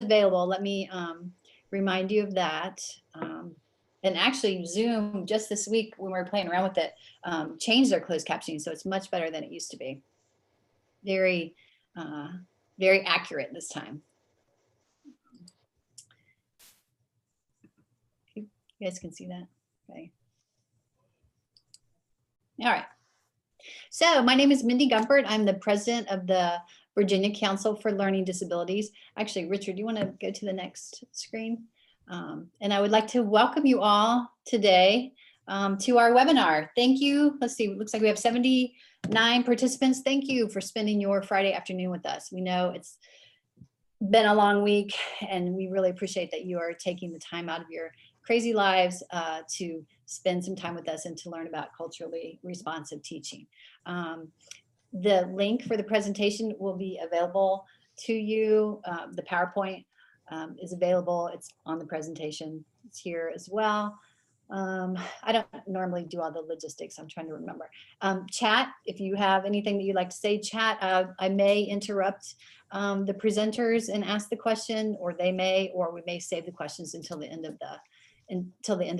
available. Let me remind you of that. And actually Zoom just this week when we were playing around with it, changed their closed captioning. So it's much better than it used to be. Very, very accurate this time. You guys can see that. Okay. All right. So my name is Mindy Gumpert. I'm the president of the Virginia Council for Learning Disabilities. Actually, Richard, do you want to go to the next screen? And I would like to welcome you all today to our webinar. Thank you. Let's see, it looks like we have 79 participants. Thank you for spending your Friday afternoon with us. We know it's been a long week and we really appreciate that you are taking the time out of your crazy lives to spend some time with us and to learn about culturally responsive teaching. The link for the presentation will be available to you. The PowerPoint is available. It's on the presentation. It's here as well. I don't normally do all the logistics. I'm trying to remember. Chat, if you have anything that you'd like to say, chat. I may interrupt the presenters and ask the question, or they may, or we may save the questions until the end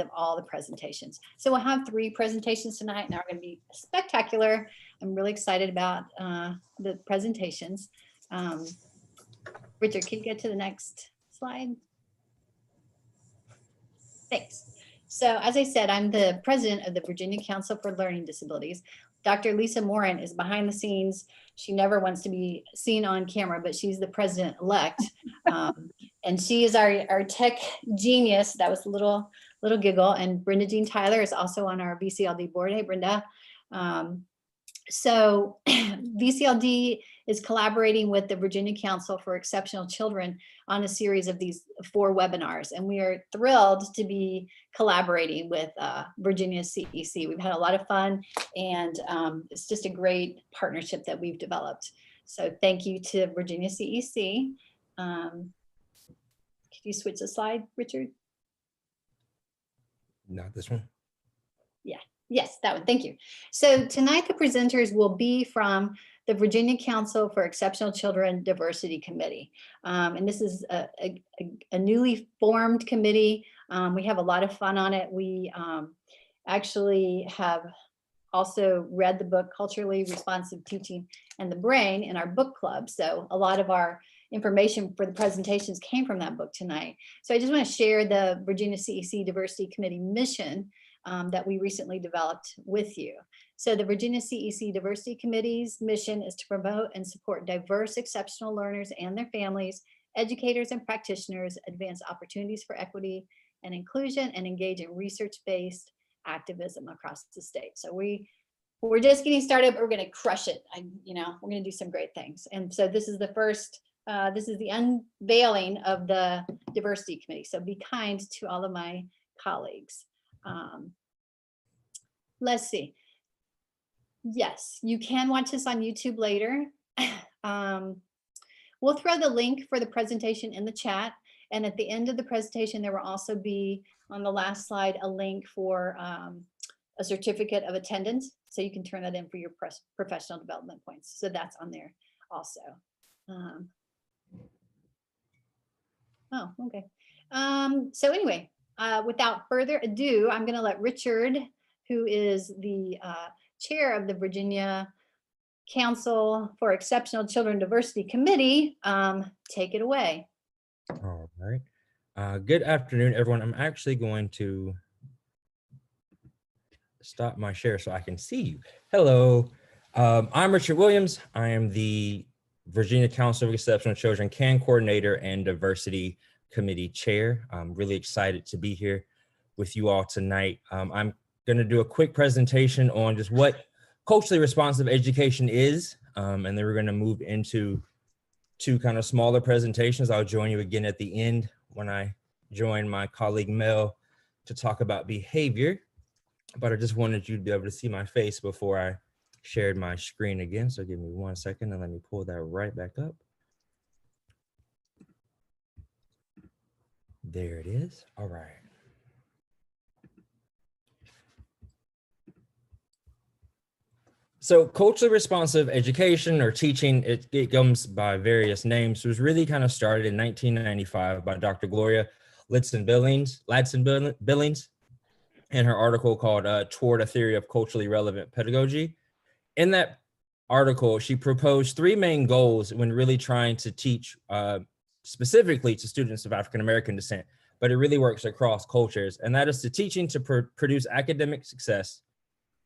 of all the presentations. So we'll have 3 presentations tonight, and they're going to be spectacular. I'm really excited about the presentations. Richard, can you get to the next slide? Thanks. So as I said, I'm the president of the Virginia Council for Learning Disabilities. Dr. Lisa Morin is behind the scenes. She never wants to be seen on camera, but she's the president-elect. And she is our tech genius. That was a little giggle. And Brenda Jean Tyler is also on our VCLD board. Hey, Brenda. So VCLD is collaborating with the Virginia Council for Exceptional Children on a series of these 4 webinars. And we are thrilled to be collaborating with Virginia CEC. We've had a lot of fun, and it's just a great partnership that we've developed. So thank you to Virginia CEC. Could you switch the slide, Richard? Not this one. Yeah. Yes, that one. Thank you. So tonight the presenters will be from the Virginia Council for Exceptional Children Diversity Committee. And this is a newly formed committee. We have a lot of fun on it. We actually have also read the book Culturally Responsive Teaching and the Brain in our book club. So a lot of our information for the presentations came from that book tonight. So I just want to share the Virginia CEC Diversity Committee mission that we recently developed with you. So the Virginia CEC Diversity Committee's mission is to promote and support diverse exceptional learners and their families, educators and practitioners, advance opportunities for equity and inclusion, and engage in research-based activism across the state. So we're just getting started, but we're going to crush it. We're going to do some great things. And so this is the first, this is the unveiling of the Diversity Committee. So be kind to all of my colleagues. Let's see. Yes, you can watch this on YouTube later. We'll throw the link for the presentation in the chat. And at the end of the presentation, there will also be on the last slide a link for a certificate of attendance. So you can turn that in for your professional development points. So that's on there also. Oh, okay. So anyway, without further ado, I'm going to let Richard, who is the chair of the Virginia Council for Exceptional Children Diversity Committee, take it away. All right. Good afternoon, everyone. I'm actually going to stop my share so I can see you. Hello, I'm Richard Williams. I am the Virginia Council of Exceptional Children CAN coordinator and Diversity Committee chair. I'm really excited to be here with you all tonight. I'm going to do a quick presentation on just what culturally responsive education is, and then we're going to move into 2 kind of smaller presentations. I'll join you again at the end when I join my colleague Mel to talk about behavior, but I just wanted you to be able to see my face before I shared my screen again. So give me 1 second and let me pull that right back up. There it is. All right. So culturally responsive education or teaching, it comes by various names. It was really kind of started in 1995 by Dr. Gloria Ladson Billings in her article called Toward a Theory of Culturally Relevant Pedagogy. In that article, she proposed three main goals when really trying to teach specifically to students of African-American descent, but it really works across cultures. And that is to teaching to produce academic success,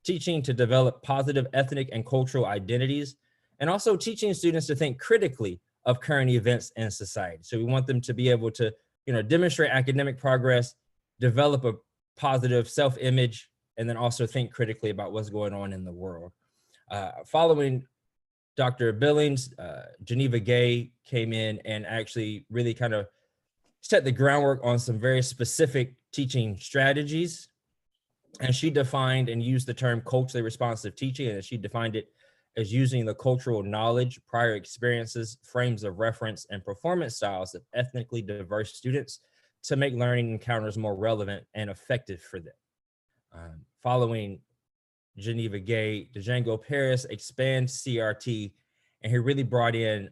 teaching to develop positive ethnic and cultural identities, and also teaching students to think critically of current events in society. So we want them to be able to, demonstrate academic progress, develop a positive self-image, and then also think critically about what's going on in the world. Following Dr. Billings, Geneva Gay came in and actually really kind of set the groundwork on some very specific teaching strategies. And she defined and used the term culturally responsive teaching, and she defined it as using the cultural knowledge, prior experiences, frames of reference, and performance styles of ethnically diverse students to make learning encounters more relevant and effective for them. Following Geneva Gay, Django Paris expands CRT, and he really brought in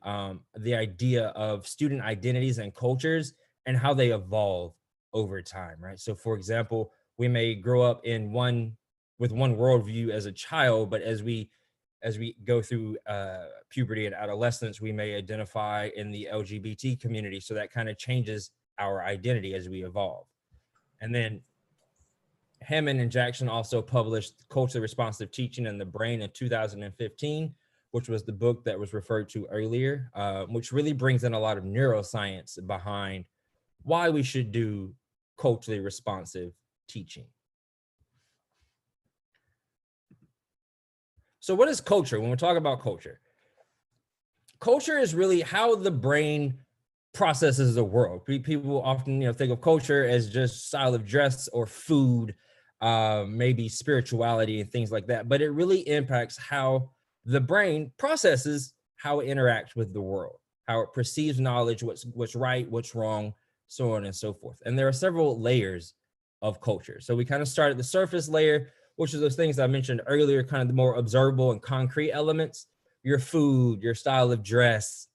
the idea of student identities and cultures and how they evolve over time, right? So for example, we may grow up with one worldview as a child, but as we go through puberty and adolescence, we may identify in the LGBT community. So that kind of changes our identity as we evolve. And then Hammond and Jackson also published Culturally Responsive Teaching and the Brain in 2015, which was the book that was referred to earlier, which really brings in a lot of neuroscience behind why we should do culturally responsive teaching. So what is culture? When we talk about culture, culture is really how the brain processes the world. People often think of culture as just style of dress or food, maybe spirituality and things like that, but it really impacts how the brain processes how it interacts with the world, how it perceives knowledge, what's right, what's wrong, so on and so forth. And there are several layers of culture. So we kind of start at the surface layer, which are those things I mentioned earlier, kind of the more observable and concrete elements, your food, your style of dress,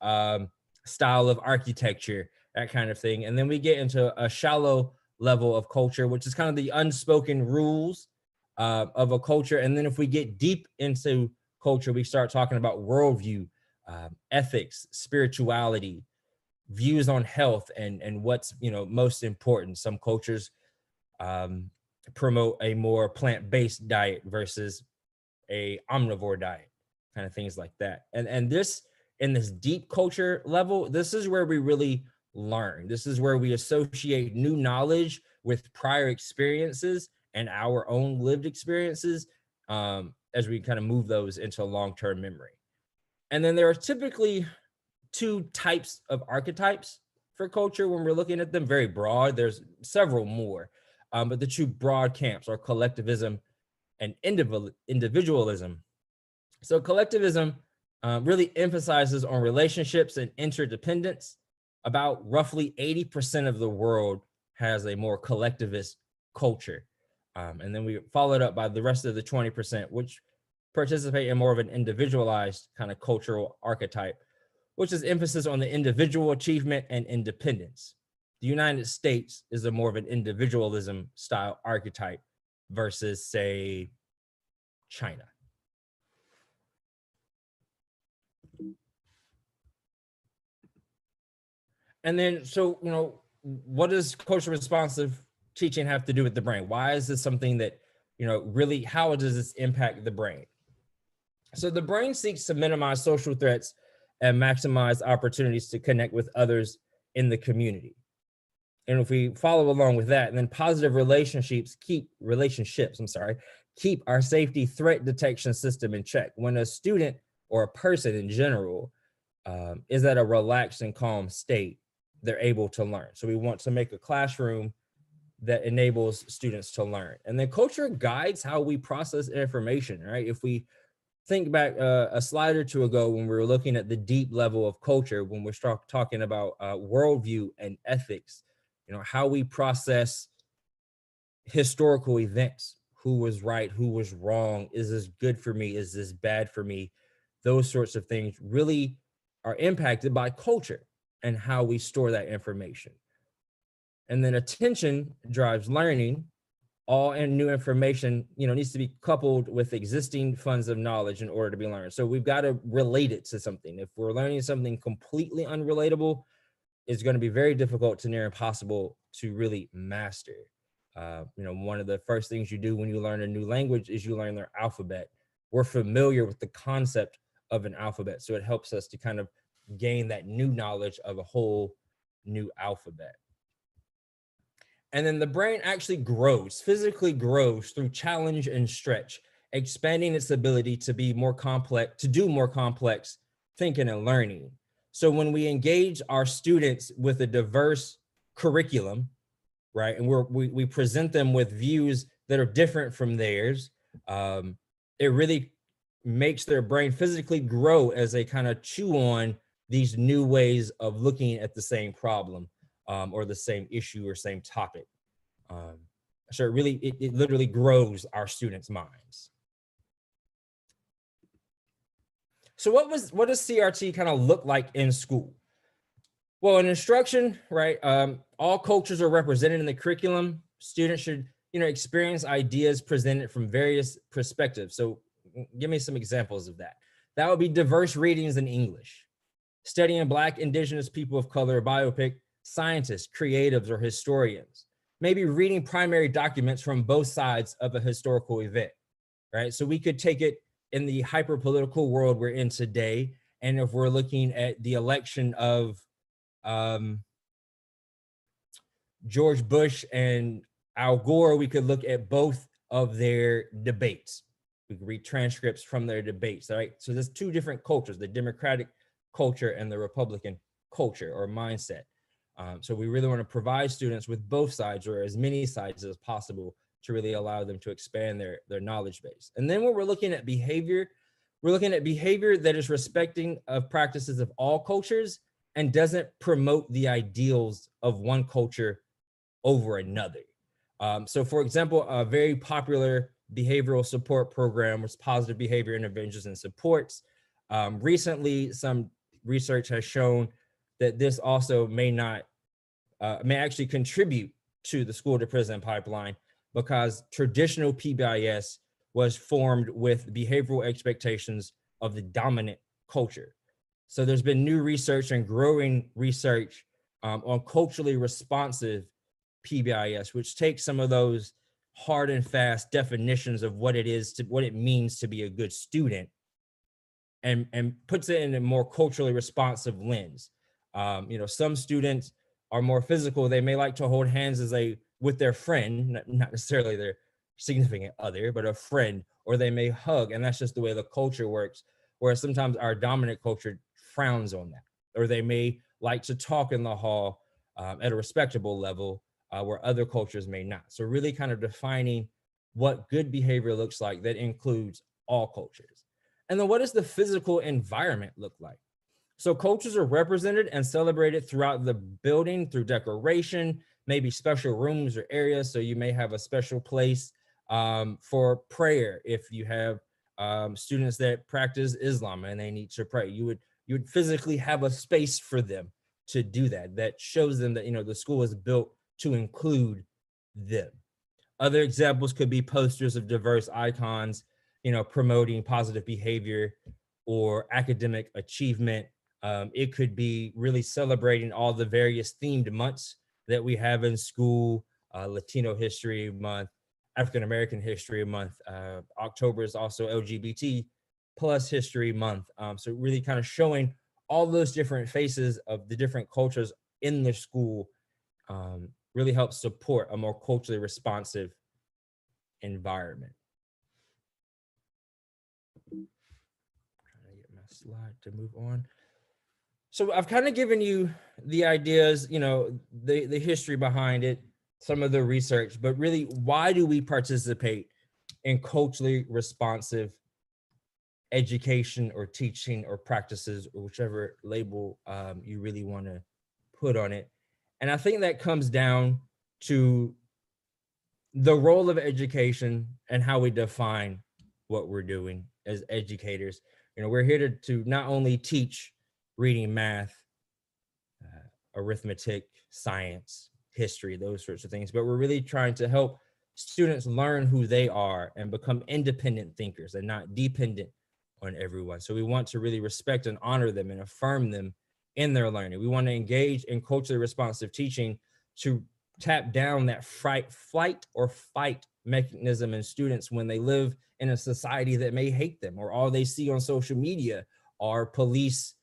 style of architecture, that kind of thing. And then we get into a shallow level of culture, which is kind of the unspoken rules of a culture. And then if we get deep into culture, we start talking about worldview, ethics, spirituality, views on health, and what's most important. Some cultures promote a more plant-based diet versus a omnivore diet, kind of things like that. And this, in this deep culture level, this is where we really learn. This is where we associate new knowledge with prior experiences and our own lived experiences as we kind of move those into long-term memory. And then there are typically two types of archetypes for culture when we're looking at them, very broad. There's several more, but the two broad camps are collectivism and individualism. So collectivism really emphasizes on relationships and interdependence. About roughly 80% of the world has a more collectivist culture. And then we followed up by the rest of the 20%, which participate in more of an individualized kind of cultural archetype, which is emphasis on the individual achievement and independence. The United States is a more of an individualism style archetype versus, say, China. And then, so, what does culturally responsive teaching have to do with the brain? Why is this something that, really, how does this impact the brain? So the brain seeks to minimize social threats and maximize opportunities to connect with others in the community. And if we follow along with that, then positive relationships keep our safety threat detection system in check. When a student or a person in general is at a relaxed and calm state, they're able to learn. So we want to make a classroom that enables students to learn. And then culture guides how we process information, right? If we think back a slide or two ago when we were looking at the deep level of culture, when we're talking about worldview and ethics, how we process historical events, who was right, who was wrong, is this good for me, is this bad for me? Those sorts of things really are impacted by culture and how we store that information. And then attention drives learning. All and new information, needs to be coupled with existing funds of knowledge in order to be learned. So we've got to relate it to something. If we're learning something completely unrelatable, it's going to be very difficult to near impossible to really master. One of the first things you do when you learn a new language is you learn their alphabet. We're familiar with the concept of an alphabet, so it helps us to kind of gain that new knowledge of a whole new alphabet. And then the brain actually grows, physically grows through challenge and stretch, expanding its ability to be more complex, to do more complex thinking and learning. So when we engage our students with a diverse curriculum, right, and we present them with views that are different from theirs, it really makes their brain physically grow as they kind of chew on these new ways of looking at the same problem. Or the same issue or same topic. So it literally grows our students' minds. So what does CRT kind of look like in school? Well, in instruction, right, all cultures are represented in the curriculum. Students should, experience ideas presented from various perspectives. So give me some examples of that. That would be diverse readings in English, studying Black, Indigenous, people of color biopic, scientists, creatives, or historians, maybe reading primary documents from both sides of a historical event, right? So we could take it in the hyper-political world we're in today, and if we're looking at the election of George Bush and Al Gore, we could look at both of their debates. We could read transcripts from their debates, right? So there's two different cultures, the Democratic culture and the Republican culture or mindset. So we really want to provide students with both sides or as many sides as possible to really allow them to expand their knowledge base. And then when we're looking at behavior, we're looking at behavior that is respecting of practices of all cultures and doesn't promote the ideals of one culture over another. So for example, a very popular behavioral support program was positive behavior interventions and supports. Recently, some research has shown that this also may actually contribute to the school to prison pipeline because traditional PBIS was formed with behavioral expectations of the dominant culture. So there's been new research and growing research on culturally responsive PBIS, which takes some of those hard and fast definitions of what it means to be a good student and puts it in a more culturally responsive lens. Some students are more physical. They may like to hold hands with their friend, not necessarily their significant other, but a friend, or they may hug. And that's just the way the culture works. Whereas sometimes our dominant culture frowns on that, or they may like to talk in the hall at a respectable level where other cultures may not. So really kind of defining what good behavior looks like that includes all cultures. And then what does the physical environment look like? So cultures are represented and celebrated throughout the building through decoration, maybe special rooms or areas. So you may have a special place for prayer. If you have students that practice Islam and they need to pray, you would physically have a space for them to do that. That shows them that, the school is built to include them. Other examples could be posters of diverse icons, promoting positive behavior or academic achievement. It could be really celebrating all the various themed months that we have in school, Latino History Month, African American History Month. October is also LGBT plus History Month. So really kind of showing all those different faces of the different cultures in the school really helps support a more culturally responsive environment. Trying to get my slide to move on. So I've kind of given you the ideas, the history behind it, some of the research, but really, why do we participate in culturally responsive education or teaching or practices, or whichever label you really want to put on it? And I think that comes down to the role of education and how we define what we're doing as educators. You know, we're here to not only teach reading, math, arithmetic, science, history, those sorts of things, but we're really trying to help students learn who they are and become independent thinkers and not dependent on everyone. So we want to really respect and honor them and affirm them in their learning. We want to engage in culturally responsive teaching to tap down that flight or fight mechanism in students when they live in a society that may hate them, or all they see on social media are police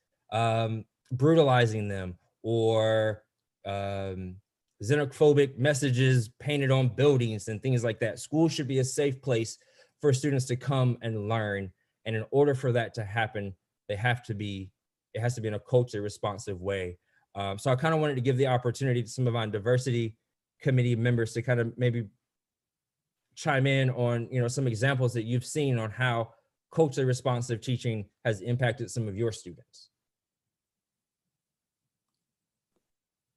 brutalizing them, or xenophobic messages painted on buildings and things like that. School should be a safe place for students to come and learn. And in order for that to happen, it has to be in a culturally responsive way. So I kind of wanted to give the opportunity to some of our diversity committee members to kind of maybe chime in on, you know, some examples that you've seen on how culturally responsive teaching has impacted some of your students.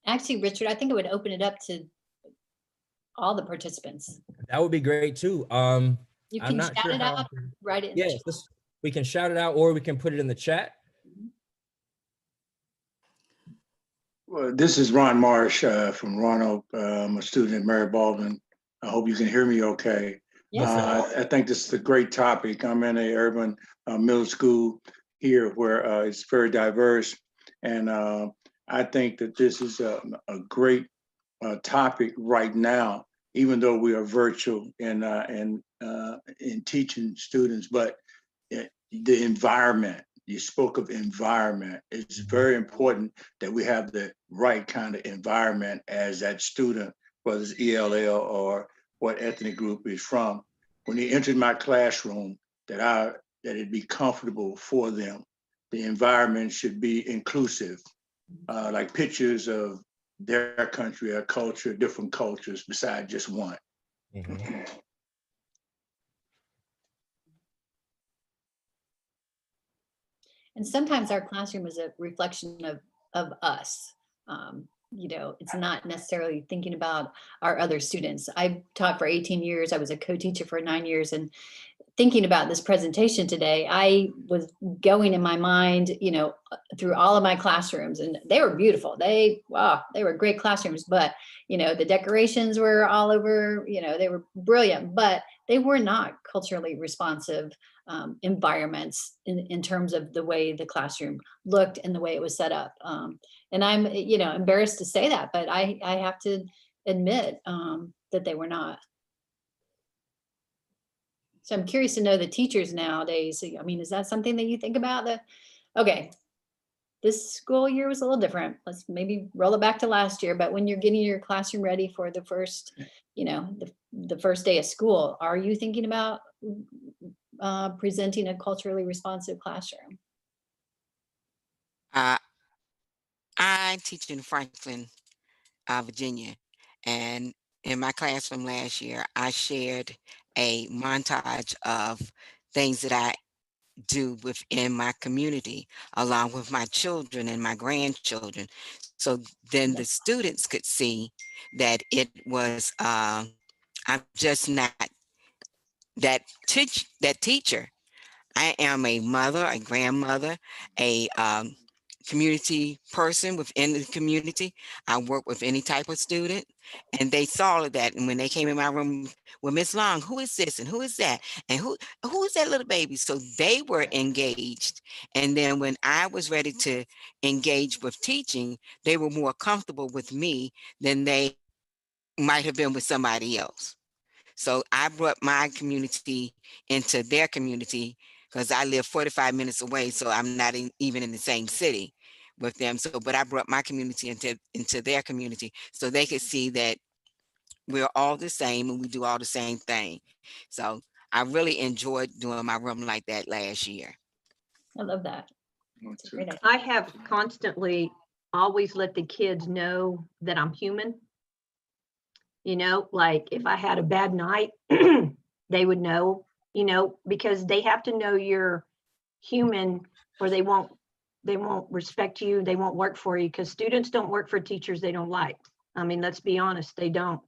Actually, Richard, I think it would open it up to all the participants. That would be great too. You I'm can not shout sure it how. out, write it in the Yes, chat. we can shout it out, or we can put it in the chat. Well, this is Ron Marsh from Roanoke. I'm a student at Mary Baldwin. I hope you can hear me okay. Yes. I think this is a great topic. I'm in a urban middle school here where it's very diverse. And I think that this is a great topic right now, even though we are virtual in teaching students, but the environment, you spoke of environment. It's very important that we have the right kind of environment as that student, whether it's ELL or what ethnic group is from. When they entered my classroom, that it be comfortable for them. The environment should be inclusive, like pictures of their country, their culture, different cultures besides just one. Mm-hmm. And sometimes our classroom is a reflection of us. You know, it's not necessarily thinking about our other students. I taught for 18 years. I was a co-teacher for 9 years. And thinking about this presentation today, I was going in my mind, you know, through all of my classrooms, and they were beautiful. They were great classrooms, but, you know, the decorations were all over, you know, they were brilliant, but they were not culturally responsive environments in terms of the way the classroom looked and the way it was set up. And I'm, you know, embarrassed to say that, but I have to admit that they were not. So I'm curious to know the teachers nowadays. I mean, is that something that you think about? Okay, this school year was a little different. Let's maybe roll it back to last year. But when you're getting your classroom ready for the first, you know, the first day of school, are you thinking about presenting a culturally responsive classroom? I teach in Franklin, Virginia, and in my classroom last year, I shared a montage of things that I do within my community, along with my children and my grandchildren. So then the students could see that it was, I'm just not that teacher. I am a mother, a grandmother, a community person within the community. I work with any type of student, and they saw that. And when they came in my room, well, Miss Long, who is this and who is that, and who is that little baby? So they were engaged. And then when I was ready to engage with teaching, they were more comfortable with me than they might have been with somebody else. So I brought my community into their community because I live 45 minutes away. So I'm not even in the same city with them. So, but I brought my community into their community so they could see that we're all the same and we do all the same thing. So I really enjoyed doing my room like that last year. I love that. It's a great idea. I have constantly always let the kids know that I'm human. You know, like if I had a bad night, they would know, you know, because they have to know you're human or they won't respect you. They won't work for you, because students don't work for teachers they don't like. I mean, let's be honest, they don't.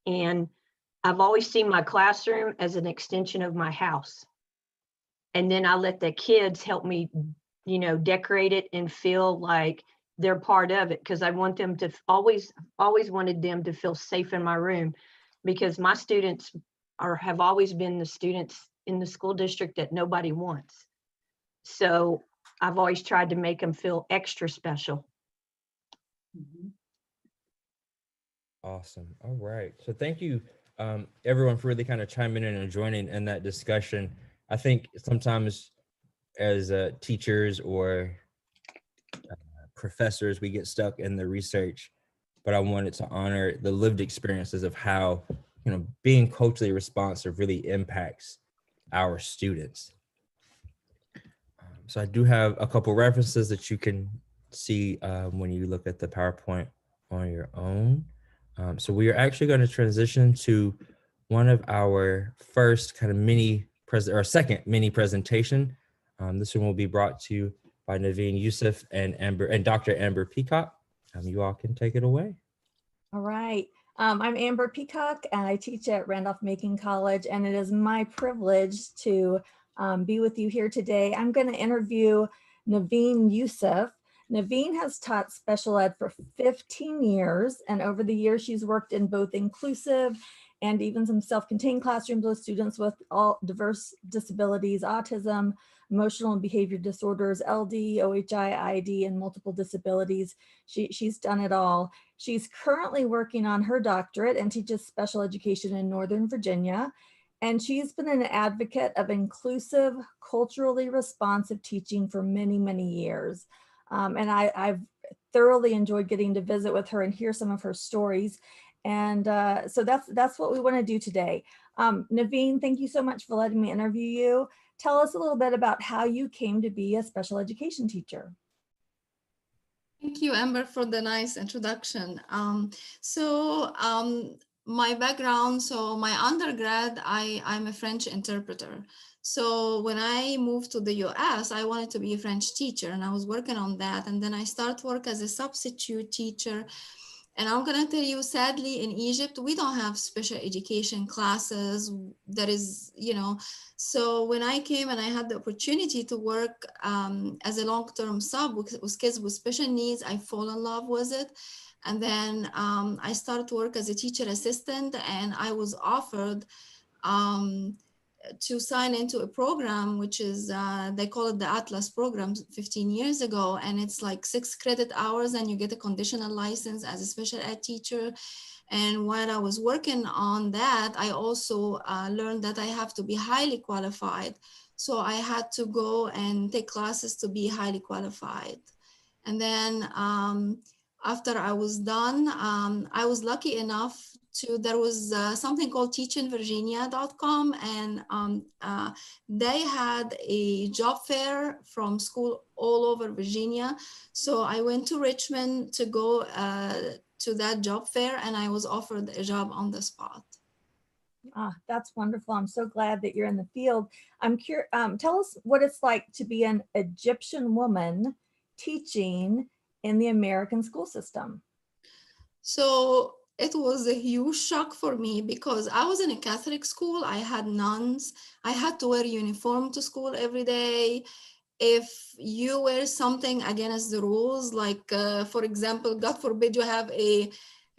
And I've always seen my classroom as an extension of my house. And then I let the kids help me, you know, decorate it and feel like they're part of it, because I want them to always wanted them to feel safe in my room, because my students have always been the students in the school district that nobody wants. So I've always tried to make them feel extra special. Awesome. All right. So thank you, everyone, for really kind of chiming in and joining in that discussion. I think sometimes as teachers or professors, we get stuck in the research, but I wanted to honor the lived experiences of how, you know, being culturally responsive really impacts our students. So I do have a couple references that you can see when you look at the PowerPoint on your own. So we are actually going to transition to one of our first kind of second mini presentation. This one will be brought to you by Nevine, Youssef, and Dr. Amber Peacock. You all can take it away. All right. I'm Amber Peacock, and I teach at Randolph-Macon College, and it is my privilege to be with you here today. I'm going to interview Nevine Youssef. Nevine has taught special ed for 15 years, and over the years, she's worked in both inclusive and even some self-contained classrooms with students with all diverse disabilities, autism, emotional and behavior disorders, LD, OHI, IED, and multiple disabilities. She's done it all. She's currently working on her doctorate and teaches special education in Northern Virginia. And she's been an advocate of inclusive, culturally responsive teaching for many, many years. And I've thoroughly enjoyed getting to visit with her and hear some of her stories. And so that's what we want to do today. Nevine, thank you so much for letting me interview you. Tell us a little bit about how you came to be a special education teacher. Thank you, Amber, for the nice introduction. My background, so my undergrad, I'm a French interpreter. So when I moved to the US, I wanted to be a French teacher, and I was working on that. And then I started work as a substitute teacher. And I'm gonna tell you, sadly, in Egypt, we don't have special education classes. That is, you know, so when I came and I had the opportunity to work as a long-term sub with kids with special needs, I fall in love with it. And then I started to work as a teacher assistant, and I was offered to sign into a program, which is, they call it the Atlas program 15 years ago. And it's like 6 credit hours and you get a conditional license as a special ed teacher. And while I was working on that, I also learned that I have to be highly qualified. So I had to go and take classes to be highly qualified. And then after I was done, I was lucky enough there was something called teachinvirginia.com, and they had a job fair from school all over Virginia. So I went to Richmond to go to that job fair, and I was offered a job on the spot. Ah, that's wonderful. I'm so glad that you're in the field. I'm curious, tell us what it's like to be an Egyptian woman teaching in the American school system. So it was a huge shock for me because I was in a Catholic school. I had nuns. I had to wear uniform to school every day. If you wear something against the rules, like for example, God forbid you have a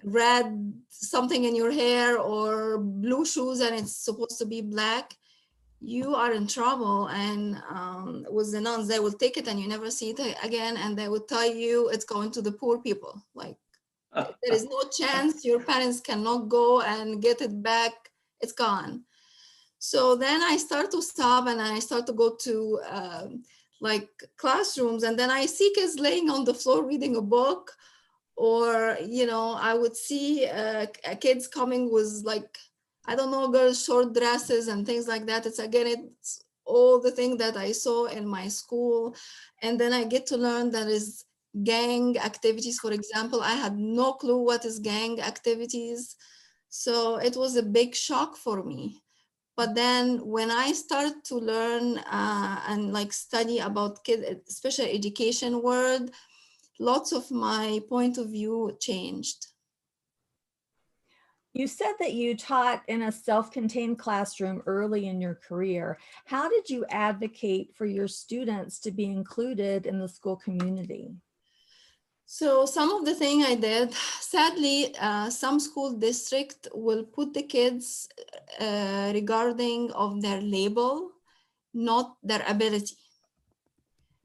red something in your hair or blue shoes and it's supposed to be black, you are in trouble. And with the nuns, they will take it and you never see it again. And they will tell you it's going to the poor people. Like, there is no chance your parents cannot go and get it back. It's gone. So then I start to stop and I start to go to like classrooms, and then I see kids laying on the floor reading a book, or, you know, I would see kids coming with like, I don't know, girls short dresses and things like that. It's all the things that I saw in my school. And then I get to learn that is gang activities. For example, I had no clue what is gang activities. So it was a big shock for me. But then when I started to learn and like study about special education world, lots of my point of view changed. You said that you taught in a self-contained classroom early in your career. How did you advocate for your students to be included in the school community? So some of the thing I did, sadly, some school district will put the kids regarding of their label, not their ability.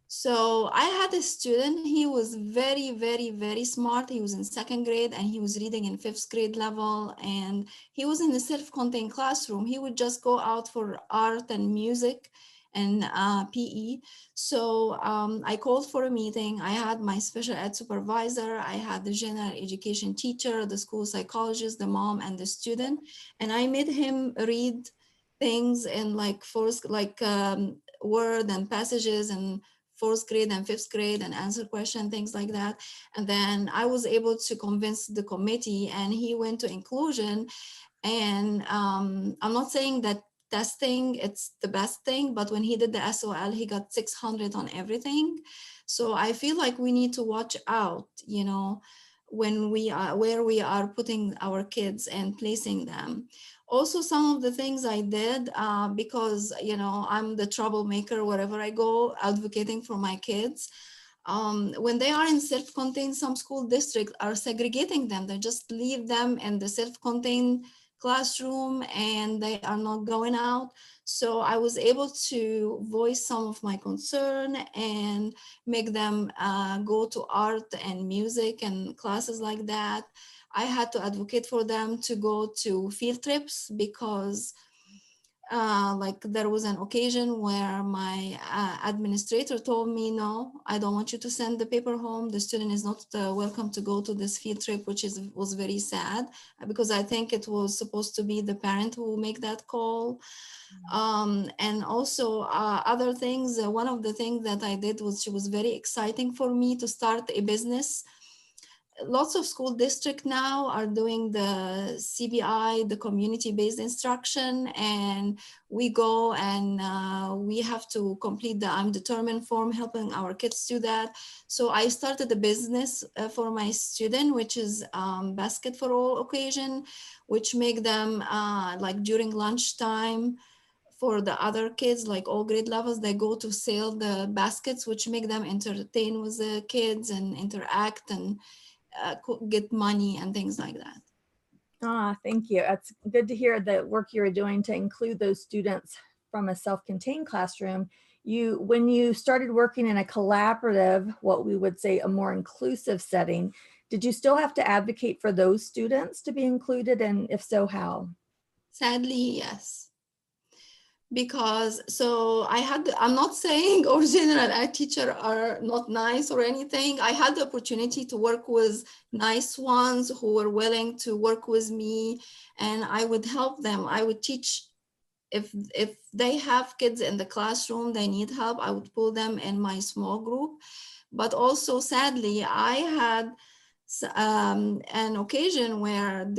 So I had a student, he was very, very, very smart. He was in second grade and he was reading in fifth grade level, and he was in a self-contained classroom. He would just go out for art and music and PE. So I called for a meeting. I had my special ed supervisor, I had the general education teacher, the school psychologist, the mom, and the student. And I made him read things in like word and passages and fourth grade and fifth grade and answer question, things like that. And then I was able to convince the committee, and he went to inclusion. And I'm not saying that testing, it's the best thing, but when he did the SOL, he got 600 on everything. So I feel like we need to watch out, you know, when we are, where we are putting our kids and placing them. Also, some of the things I did, because, you know, I'm the troublemaker wherever I go, advocating for my kids. When they are in self-contained, some school districts are segregating them. They just leave them in the self-contained classroom and they are not going out. So I was able to voice some of my concern and make them go to art and music and classes like that. I had to advocate for them to go to field trips because like there was an occasion where my administrator told me, no, I don't want you to send the paper home. The student is not welcome to go to this field trip, which was very sad because I think it was supposed to be the parent who make that call. And also other things, one of the things that I did was, it was very exciting for me to start a business. Lots of school districts now are doing the CBI, the community-based instruction, and we go and we have to complete the I'm determined form, helping our kids do that. So I started a business for my student, which is basket for all occasion, which make them like during lunchtime for the other kids, like all grade levels, they go to sell the baskets, which make them entertain with the kids and interact and get money and things like that. Thank you. It's good to hear the work you're doing to include those students from a self-contained classroom. When you started working in a collaborative, what we would say a more inclusive setting, did you still have to advocate for those students to be included? And if so, how? Sadly, yes. Because I'm not saying all general ed teachers are not nice or anything. I had the opportunity to work with nice ones who were willing to work with me, and I would help them. I would teach. If they have kids in the classroom, they need help, I would pull them in my small group. But also, sadly, I had an occasion where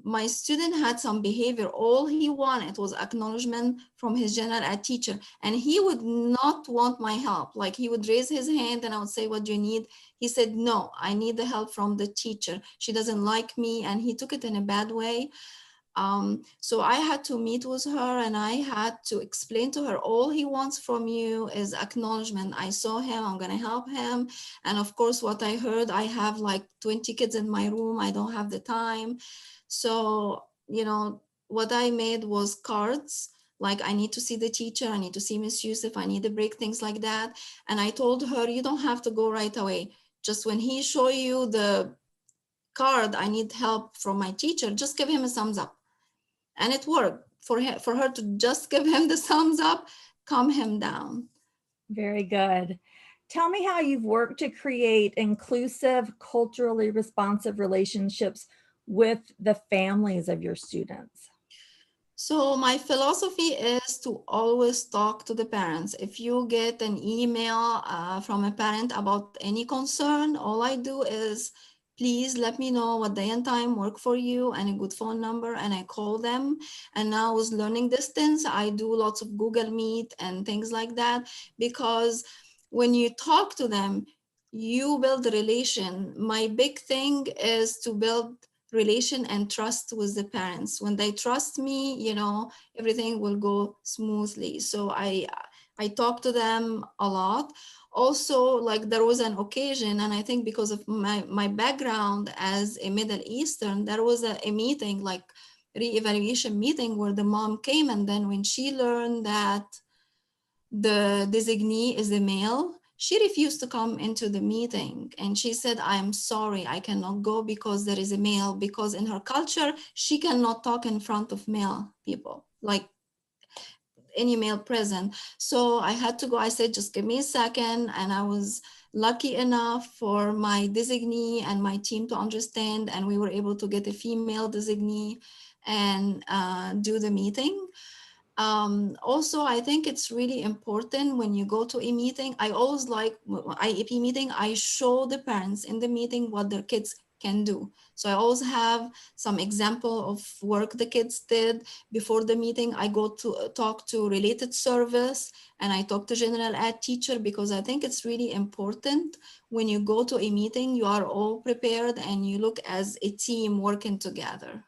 my student had some behavior. All he wanted was acknowledgement from his general ed teacher, and he would not want my help. Like, he would raise his hand and I would say, what do you need? He said, no, I need the help from the teacher. She doesn't like me. And he took it in a bad way. So I had to meet with her and I had to explain to her, all he wants from you is acknowledgement. I saw him, I'm gonna help him. And of course, what I heard, I have like 20 kids in my room, I don't have the time. So, you know, what I made was cards, like, I need to see the teacher, I need to see Miss Youssef, I need a break, things like that. And I told her, you don't have to go right away. Just when he show you the card, I need help from my teacher, just give him a thumbs up. And it worked for her to just give him the thumbs up, calm him down. Very good. Tell me how you've worked to create inclusive, culturally responsive relationships with the families of your students. So my philosophy is to always talk to the parents. If you get an email from a parent about any concern, all I do is, please let me know what day and time work for you and a good phone number, and I call them. And now with learning distance, I do lots of Google Meet and things like that, because when you talk to them, you build a relation. My big thing is to build relation and trust with the parents. When they trust me, you know, everything will go smoothly. So I talk to them a lot. Also, like there was an occasion, and I think because of my background as a Middle Eastern, there was a meeting, like re-evaluation meeting, where the mom came, and then when she learned that the designee is a male, she refused to come into the meeting. And she said, I'm sorry, I cannot go because there is a male, because in her culture, she cannot talk in front of male people, like any male present. So I had to go. I said, just give me a second. And I was lucky enough for my designee and my team to understand. And we were able to get a female designee and do the meeting. Also, I think it's really important when you go to a meeting. I always like IEP meeting, I show the parents in the meeting what their kids can do. So I always have some example of work the kids did. Before the meeting, I go to talk to related service, and I talk to general ed teacher, because I think it's really important when you go to a meeting, you are all prepared and you look as a team working together.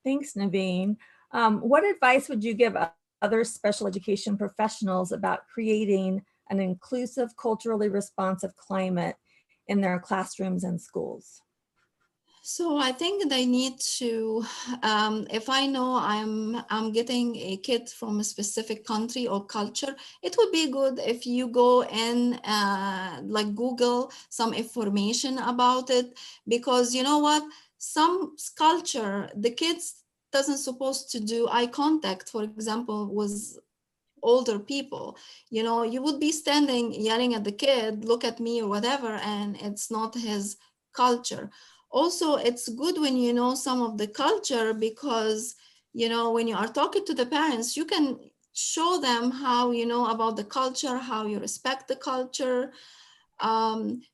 Thanks, Nevine. What advice would you give other special education professionals about creating an inclusive, culturally responsive climate in their classrooms and schools? So I think they need to, if I know I'm getting a kid from a specific country or culture, it would be good if you go and like Google some information about it, because you know what, some culture, the kids doesn't supposed to do eye contact, for example, with older people. You know, you would be standing yelling at the kid, look at me or whatever, and it's not his culture. Also, it's good when you know some of the culture, because, you know, when you are talking to the parents, you can show them how you know about the culture, how you respect the culture.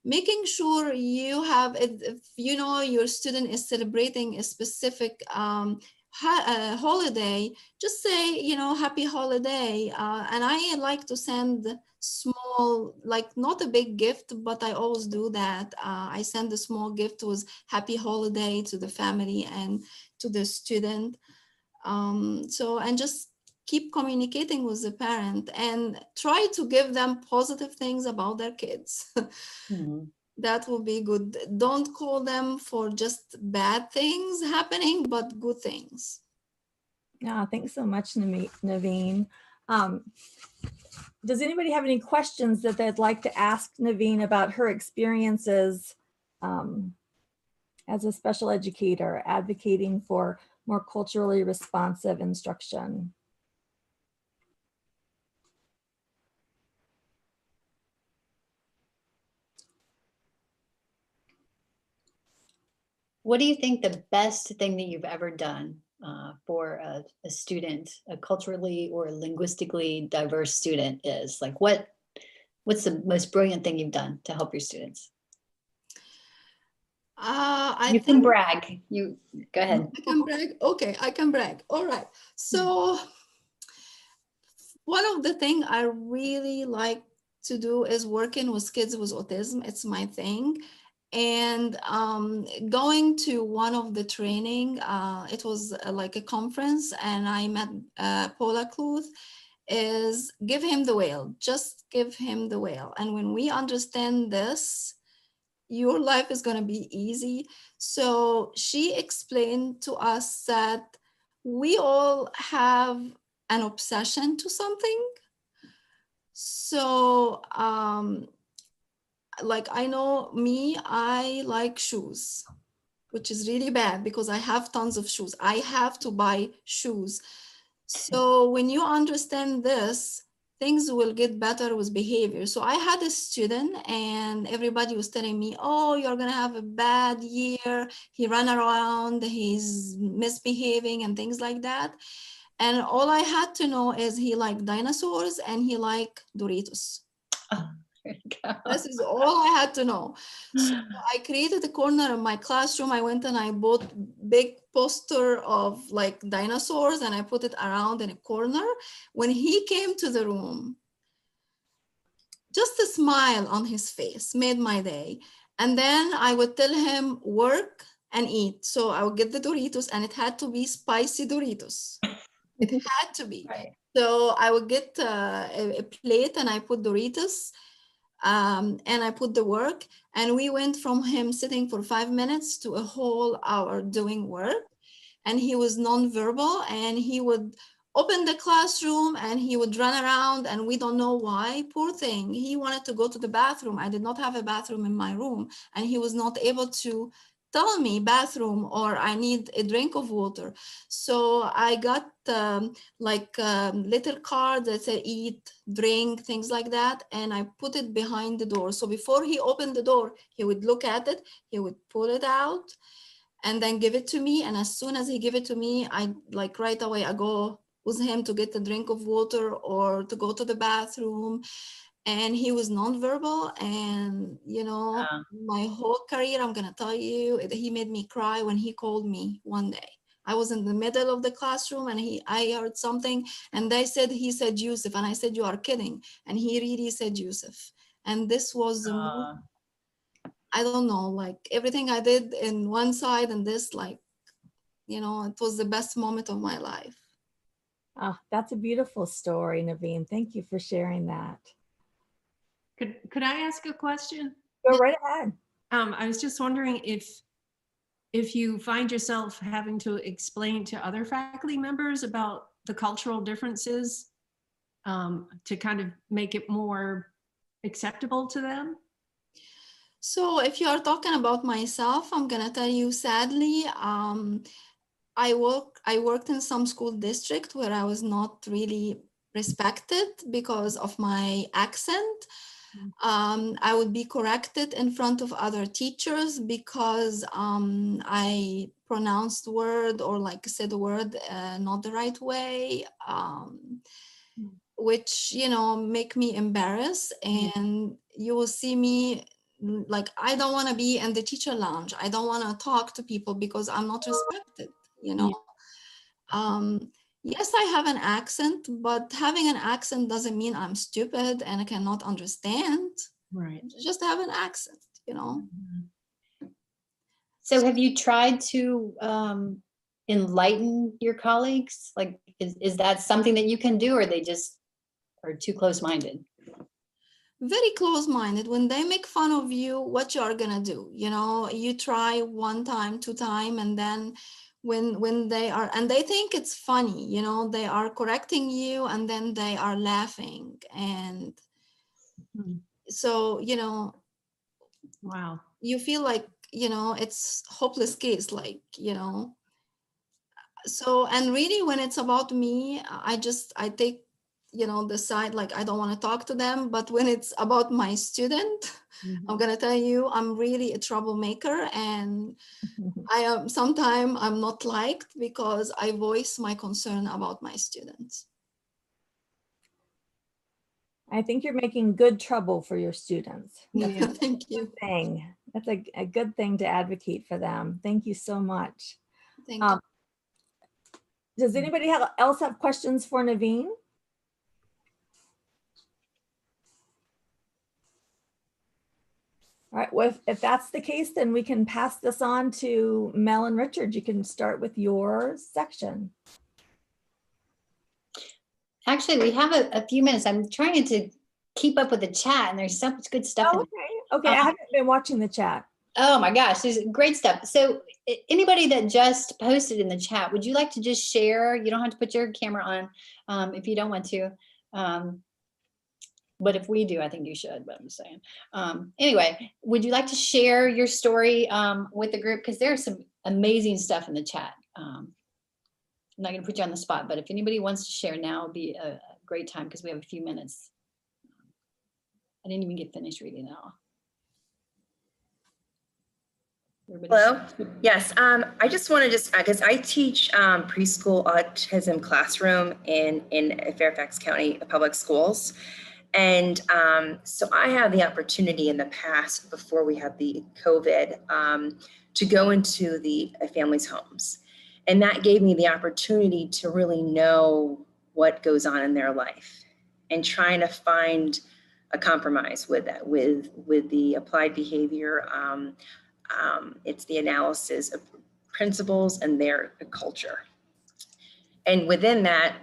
Making sure you have, if you know your student is celebrating a specific holiday, just say, you know, happy holiday. And I like to send small, like not a big gift, but I always do that. I send a small gift with happy holiday to the family and to the student. So, and just keep communicating with the parent and try to give them positive things about their kids. Mhm. That will be good. Don't call them for just bad things happening, but good things. Yeah, thanks so much, Nevine. Does anybody have any questions that they'd like to ask Nevine about her experiences as a special educator, advocating for more culturally responsive instruction? What do you think the best thing that you've ever done for a student, a culturally or linguistically diverse student is? Like what's the most brilliant thing you've done to help your students? I You can think brag. You go ahead. I can brag. Okay, I can brag. All right. So one of the things I really like to do is working with kids with autism. It's my thing. And going to one of the training, it was like a conference, and I met Paula Kluth, is give him the whale, just give him the whale. And when we understand this, your life is going to be easy. So she explained to us that we all have an obsession to something. So like I know me, I like shoes, which is really bad because I have tons of shoes. I have to buy shoes. So when you understand this, things will get better with behavior. So I had a student and everybody was telling me, oh, you're gonna have a bad year. He ran around, he's misbehaving and things like that. And all I had to know is he liked dinosaurs and he liked Doritos. Oh, there you go. This is all I had to know. So I created a corner of my classroom. I went and I bought big poster of like dinosaurs and I put it around in a corner. When he came to the room, just a smile on his face made my day. And then I would tell him work and eat. So I would get the Doritos, and it had to be spicy Doritos. It had to be. Right. So I would get a plate and I put Doritos and I put the work, and we went from him sitting for 5 minutes to a whole hour doing work. And he was nonverbal, and he would open the classroom and he would run around, and we don't know why. Poor thing. He wanted to go to the bathroom. I did not have a bathroom in my room, and he was not able to tell me bathroom or I need a drink of water. So I got little card that said eat, drink, things like that. And I put it behind the door. So before he opened the door, he would look at it, he would pull it out and then give it to me. And as soon as he give it to me, I like right away, I go with him to get a drink of water or to go to the bathroom. And he was nonverbal, and my whole career, I'm gonna tell you, he made me cry when he called me one day. I was in the middle of the classroom and I heard something, and he said Youssef, and I said, you are kidding. And he really said Youssef. And this was the most, I don't know, like everything I did in one side and this, like, it was the best moment of my life. Oh, that's a beautiful story, Nevine. Thank you for sharing that. Could I ask a question? Go right ahead. I was just wondering if you find yourself having to explain to other faculty members about the cultural differences to kind of make it more acceptable to them. So if you are talking about myself, I'm gonna tell you, sadly, I worked in some school district where I was not really respected because of my accent. I would be corrected in front of other teachers because I pronounced the word or like said the word not the right way, which, make me embarrassed. And you will see me like, I don't want to be in the teacher lounge. I don't want to talk to people because I'm not respected, Yes, I have an accent, but having an accent doesn't mean I'm stupid and I cannot understand. Right. Just have an accent, So have you tried to enlighten your colleagues? Like, is that something that you can do, or they just are too close-minded? Very close-minded. When they make fun of you, what you are gonna do? You try 1 time, 2 time, and then when they are, and they think it's funny, they are correcting you and then they are laughing. And so, Wow. you feel like, it's hopeless case, like, so, and really when it's about me, I take, the side, like, I don't want to talk to them. But when it's about my student, I'm going to tell you, I'm really a troublemaker, and sometimes I'm not liked because I voice my concern about my students. I think you're making good trouble for your students. Yeah, thank you. That's a good thing to advocate for them. Thank you so much. Thank you. Does anybody else have questions for Nevine? All right, well, if that's the case, then we can pass this on to Mel and Richard. You can start with your section. Actually, we have a few minutes. I'm trying to keep up with the chat, and there's so much good stuff. Okay, I haven't been watching the chat. Oh my gosh, there's great stuff. So anybody that just posted in the chat, would you like to just share? You don't have to put your camera on if you don't want to. But if we do, I think you should, but I'm just saying. Anyway, would you like to share your story with the group? Because there's some amazing stuff in the chat. I'm not going to put you on the spot, but if anybody wants to share now, would be a great time because we have a few minutes. I didn't even get finished reading it all. Hello. Yes, I just want to because I teach preschool autism classroom in Fairfax County Public Schools. And so I had the opportunity in the past, before we had the COVID, to go into the families' homes. And that gave me the opportunity to really know what goes on in their life and trying to find a compromise with that, with the applied behavior. It's the analysis of principles and their culture. And within that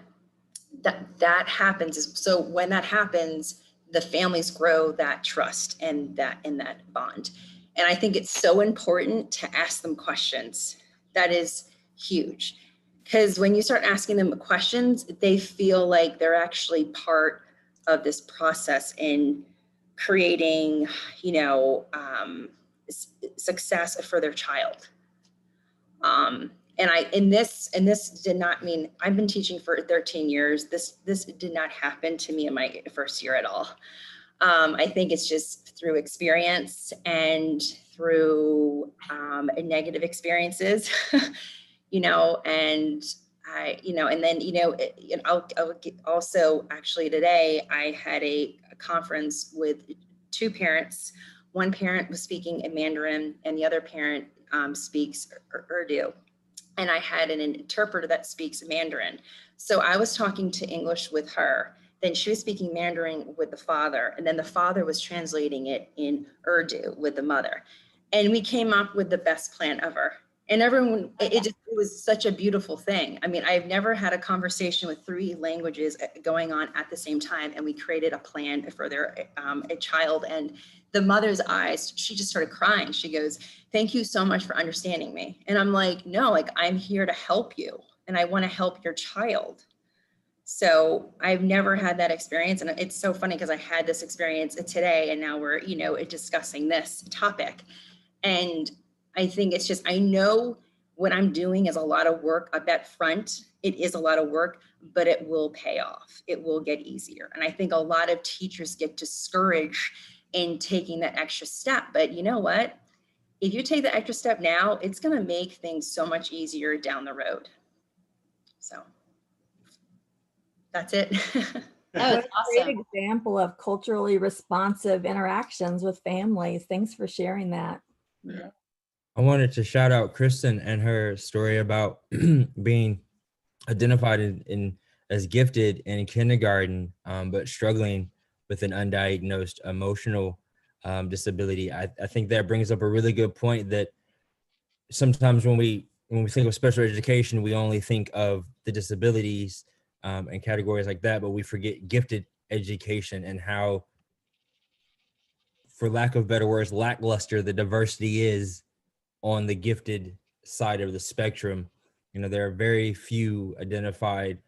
happens. So when that happens, the families grow that trust and that bond. And I think it's so important to ask them questions. That is huge. Because when you start asking them questions, they feel like they're actually part of this process in creating, success for their child. And this did not mean, I've been teaching for 13 years. This did not happen to me in my first year at all. I think it's just through experience and through negative experiences, and I'll also, actually today I had a conference with two parents. One parent was speaking in Mandarin and the other parent speaks Urdu. And I had an interpreter that speaks Mandarin. So I was talking to English with her. Then she was speaking Mandarin with the father. And then the father was translating it in Urdu with the mother. And we came up with the best plan ever. And everyone, it was such a beautiful thing. I mean, I've never had a conversation with 3 languages going on at the same time. And we created a plan for their a child. And the mother's eyes, she just started crying. She goes, "Thank you so much for understanding me." And I'm like, no, like I'm here to help you and I want to help your child. So I've never had that experience. And it's so funny because I had this experience today and now we're, discussing this topic. And I think it's just, I know what I'm doing is a lot of work up that front. It is a lot of work, but it will pay off. It will get easier. And I think a lot of teachers get discouraged in taking that extra step. But you know what? If you take the extra step now, it's going to make things so much easier down the road. So that's it. That was Great awesome. example of culturally responsive interactions with families. Thanks for sharing that. I wanted to shout out Kristen and her story about being identified in as gifted in kindergarten, but struggling with an undiagnosed emotional disability. I think that brings up a really good point that sometimes when we think of special education, we only think of the disabilities and categories like that, but we forget gifted education and how, for lack of better words, lackluster the diversity is on the gifted side of the spectrum. There are very few identified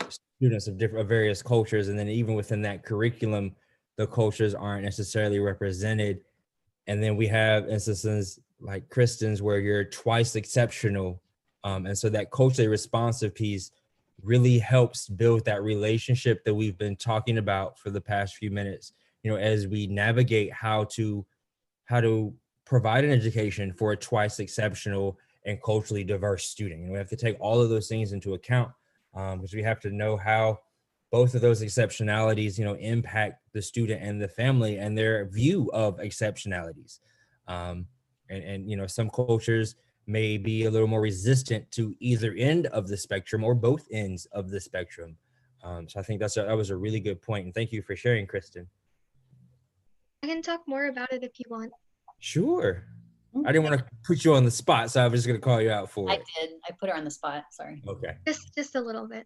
students of various cultures, and then even within that curriculum, the cultures aren't necessarily represented. And then we have instances like Kristen's where you're twice exceptional, and so that culturally responsive piece really helps build that relationship that we've been talking about for the past few minutes. As we navigate how to provide an education for a twice exceptional and culturally diverse student. And we have to take all of those things into account because we have to know how both of those exceptionalities, impact the student and the family and their view of exceptionalities. And some cultures may be a little more resistant to either end of the spectrum or both ends of the spectrum. So I think that was a really good point. And thank you for sharing, Kristen. I can talk more about it if you want. Sure. I didn't want to put you on the spot, so I was just going to call you out for it. I did. I put her on the spot. Sorry. Okay. Just a little bit.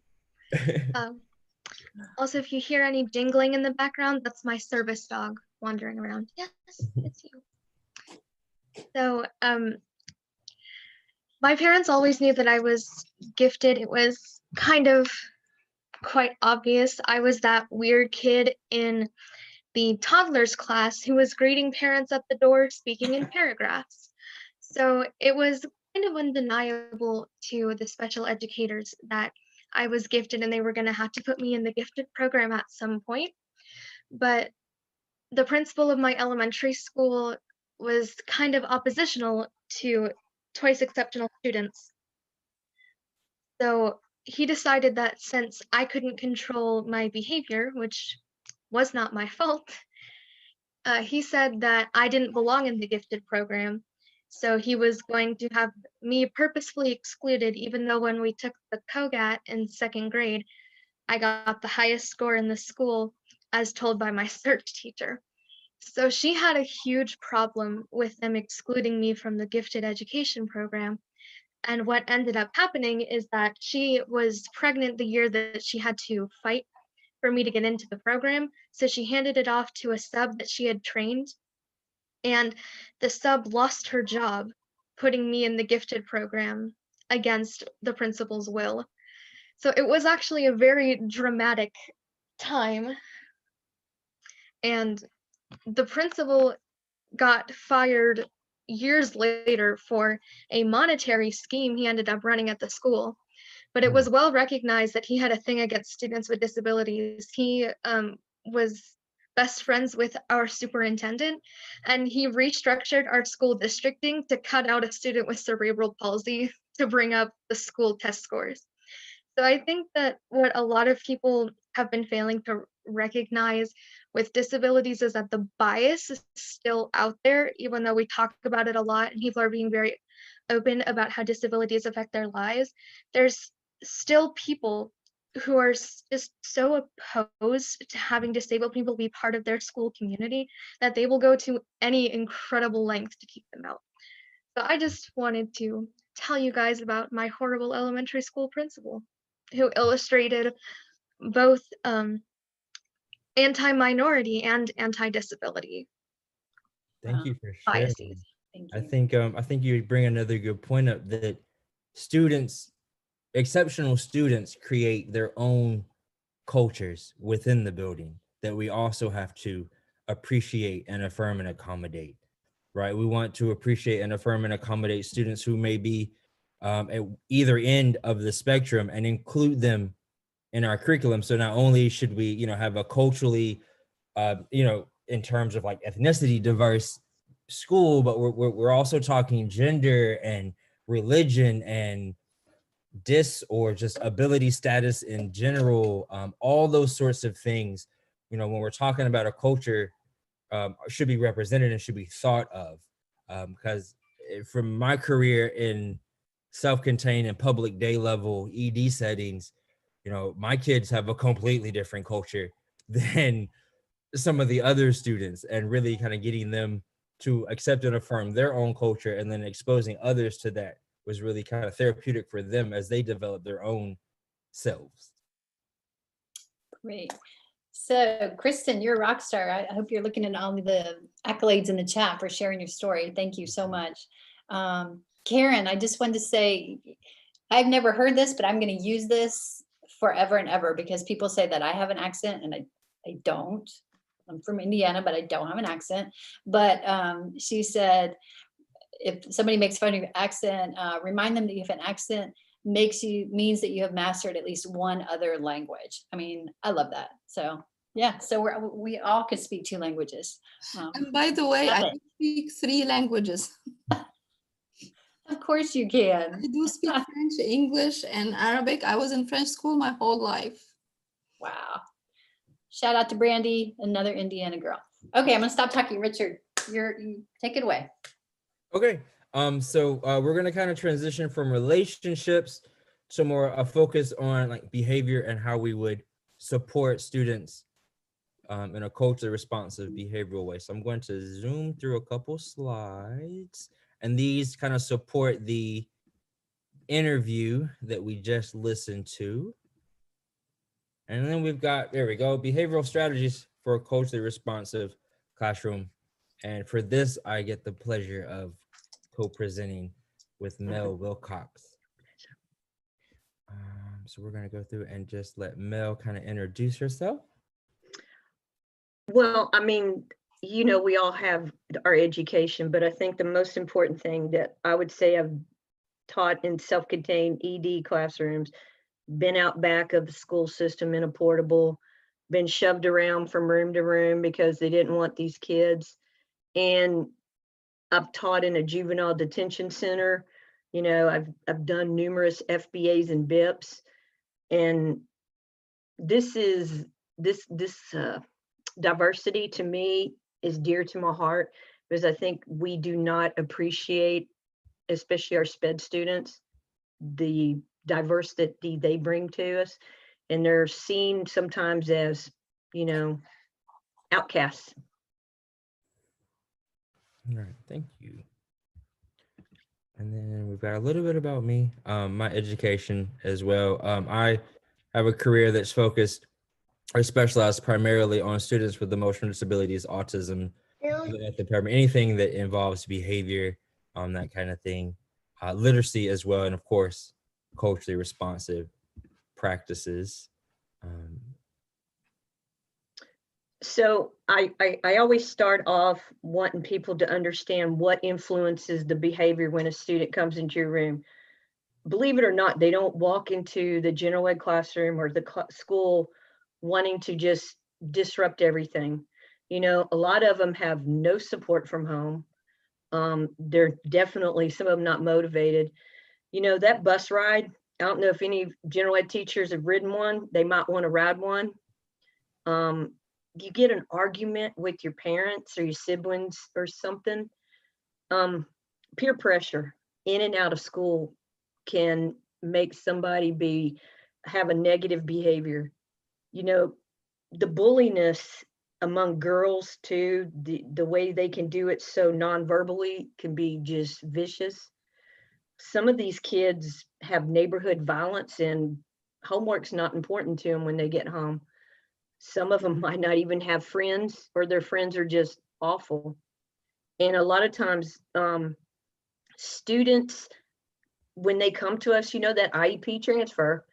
Also, if you hear any jingling in the background, that's my service dog wandering around. Yes, it's you. So, my parents always knew that I was gifted. It was kind of quite obvious. I was that weird kid in the toddlers class who was greeting parents at the door, speaking in paragraphs. So it was kind of undeniable to the special educators that I was gifted and they were going to have to put me in the gifted program at some point. But the principal of my elementary school was kind of oppositional to twice exceptional students. So he decided that since I couldn't control my behavior, which was not my fault, he said that I didn't belong in the gifted program. So he was going to have me purposefully excluded, even though when we took the COGAT in 2nd grade, I got the highest score in the school. as told by my search teacher. So she had a huge problem with them excluding me from the gifted education program. And what ended up happening is that she was pregnant the year that she had to fight for me to get into the program. So she handed it off to a sub that she had trained. And the sub lost her job, putting me in the gifted program against the principal's will. So it was actually a very dramatic time. And the principal got fired years later for a monetary scheme he ended up running at the school. But it was well recognized that he had a thing against students with disabilities. He was best friends with our superintendent, and he restructured our school districting to cut out a student with cerebral palsy to bring up the school test scores. So I think that what a lot of people have been failing to recognize with disabilities is that the bias is still out there, even though we talk about it a lot and people are being very open about how disabilities affect their lives. There's still people who are just so opposed to having disabled people be part of their school community that they will go to any incredible length to keep them out. So I just wanted to tell you guys about my horrible elementary school principal who illustrated both anti-minority and anti-disability Thank you for sharing. biases. Thank I you. think you bring another good point up that students, exceptional students, create their own cultures within the building that we also have to appreciate and affirm and accommodate, right? We want to appreciate and affirm and accommodate students who may be at either end of the spectrum and include them in our curriculum. So not only should we, have a culturally, in terms of like ethnicity diverse school, but we're also talking gender and religion and or just ability status in general, all those sorts of things, when we're talking about a culture, should be represented and should be thought of. Because from my career in self-contained and public day level ED settings, my kids have a completely different culture than some of the other students, and really kind of getting them to accept and affirm their own culture and then exposing others to that was really kind of therapeutic for them as they develop their own selves. Great. So Kristen, you're a rock star. I hope you're looking at all of the accolades in the chat for sharing your story. Thank you so much. Karen, I just wanted to say, I've never heard this, but I'm going to use this forever and ever because people say that I have an accent and I don't. I'm from Indiana, but I don't have an accent. But she said, if somebody makes fun of your accent, remind them that you have an accent means that you have mastered at least one other language. I mean, I love that. So yeah, so we all could speak 2 languages. And by the way, I speak 3 languages. Of course you can. I do speak French, English, and Arabic. I was in French school my whole life. Wow. Shout out to Brandy, another Indiana girl. Okay, I'm gonna stop talking. Richard, you take it away. Okay, so we're gonna kind of transition from relationships to more a focus on like behavior and how we would support students in a culturally responsive behavioral way. So I'm going to zoom through a couple slides, and these kind of support the interview that we just listened to. And then we've got, there we go, behavioral strategies for a culturally responsive classroom. And for this, I get the pleasure of co-presenting with Mel Wilcox. So we're gonna go through and just let Mel kind of introduce herself. Well, I mean, we all have our education, but I think the most important thing that I would say I've taught in self-contained ED classrooms, been out back of the school system in a portable, been shoved around from room to room because they didn't want these kids. And I've taught in a juvenile detention center. I've done numerous FBAs and BIPs. And this diversity to me is dear to my heart because I think we do not appreciate, especially our SPED students, the diversity they bring to us. And they're seen sometimes as, outcasts. All right, thank you. And then we've got a little bit about me, my education as well. I have a career that's focused or specialized primarily on students with emotional disabilities, autism, at the department, anything that involves behavior, that kind of thing, literacy as well, and of course, culturally responsive practices. So I always start off wanting people to understand what influences the behavior when a student comes into your room. Believe it or not, they don't walk into the general ed classroom or the school wanting to just disrupt everything. You know, a lot of them have no support from home. They're definitely, some of them not motivated. You know, that bus ride, I don't know if any general ed teachers have ridden one, they might want to ride one. You get an argument with your parents or your siblings or something. Peer pressure in and out of school can make somebody have a negative behavior. You know, the bulliness among girls too, the way they can do it so non-verbally can be just vicious. Some of these kids have neighborhood violence and homework's not important to them when they get home. Some of them might not even have friends, or their friends are just awful. And a lot of times, students, when they come to us, you know, that IEP transfer,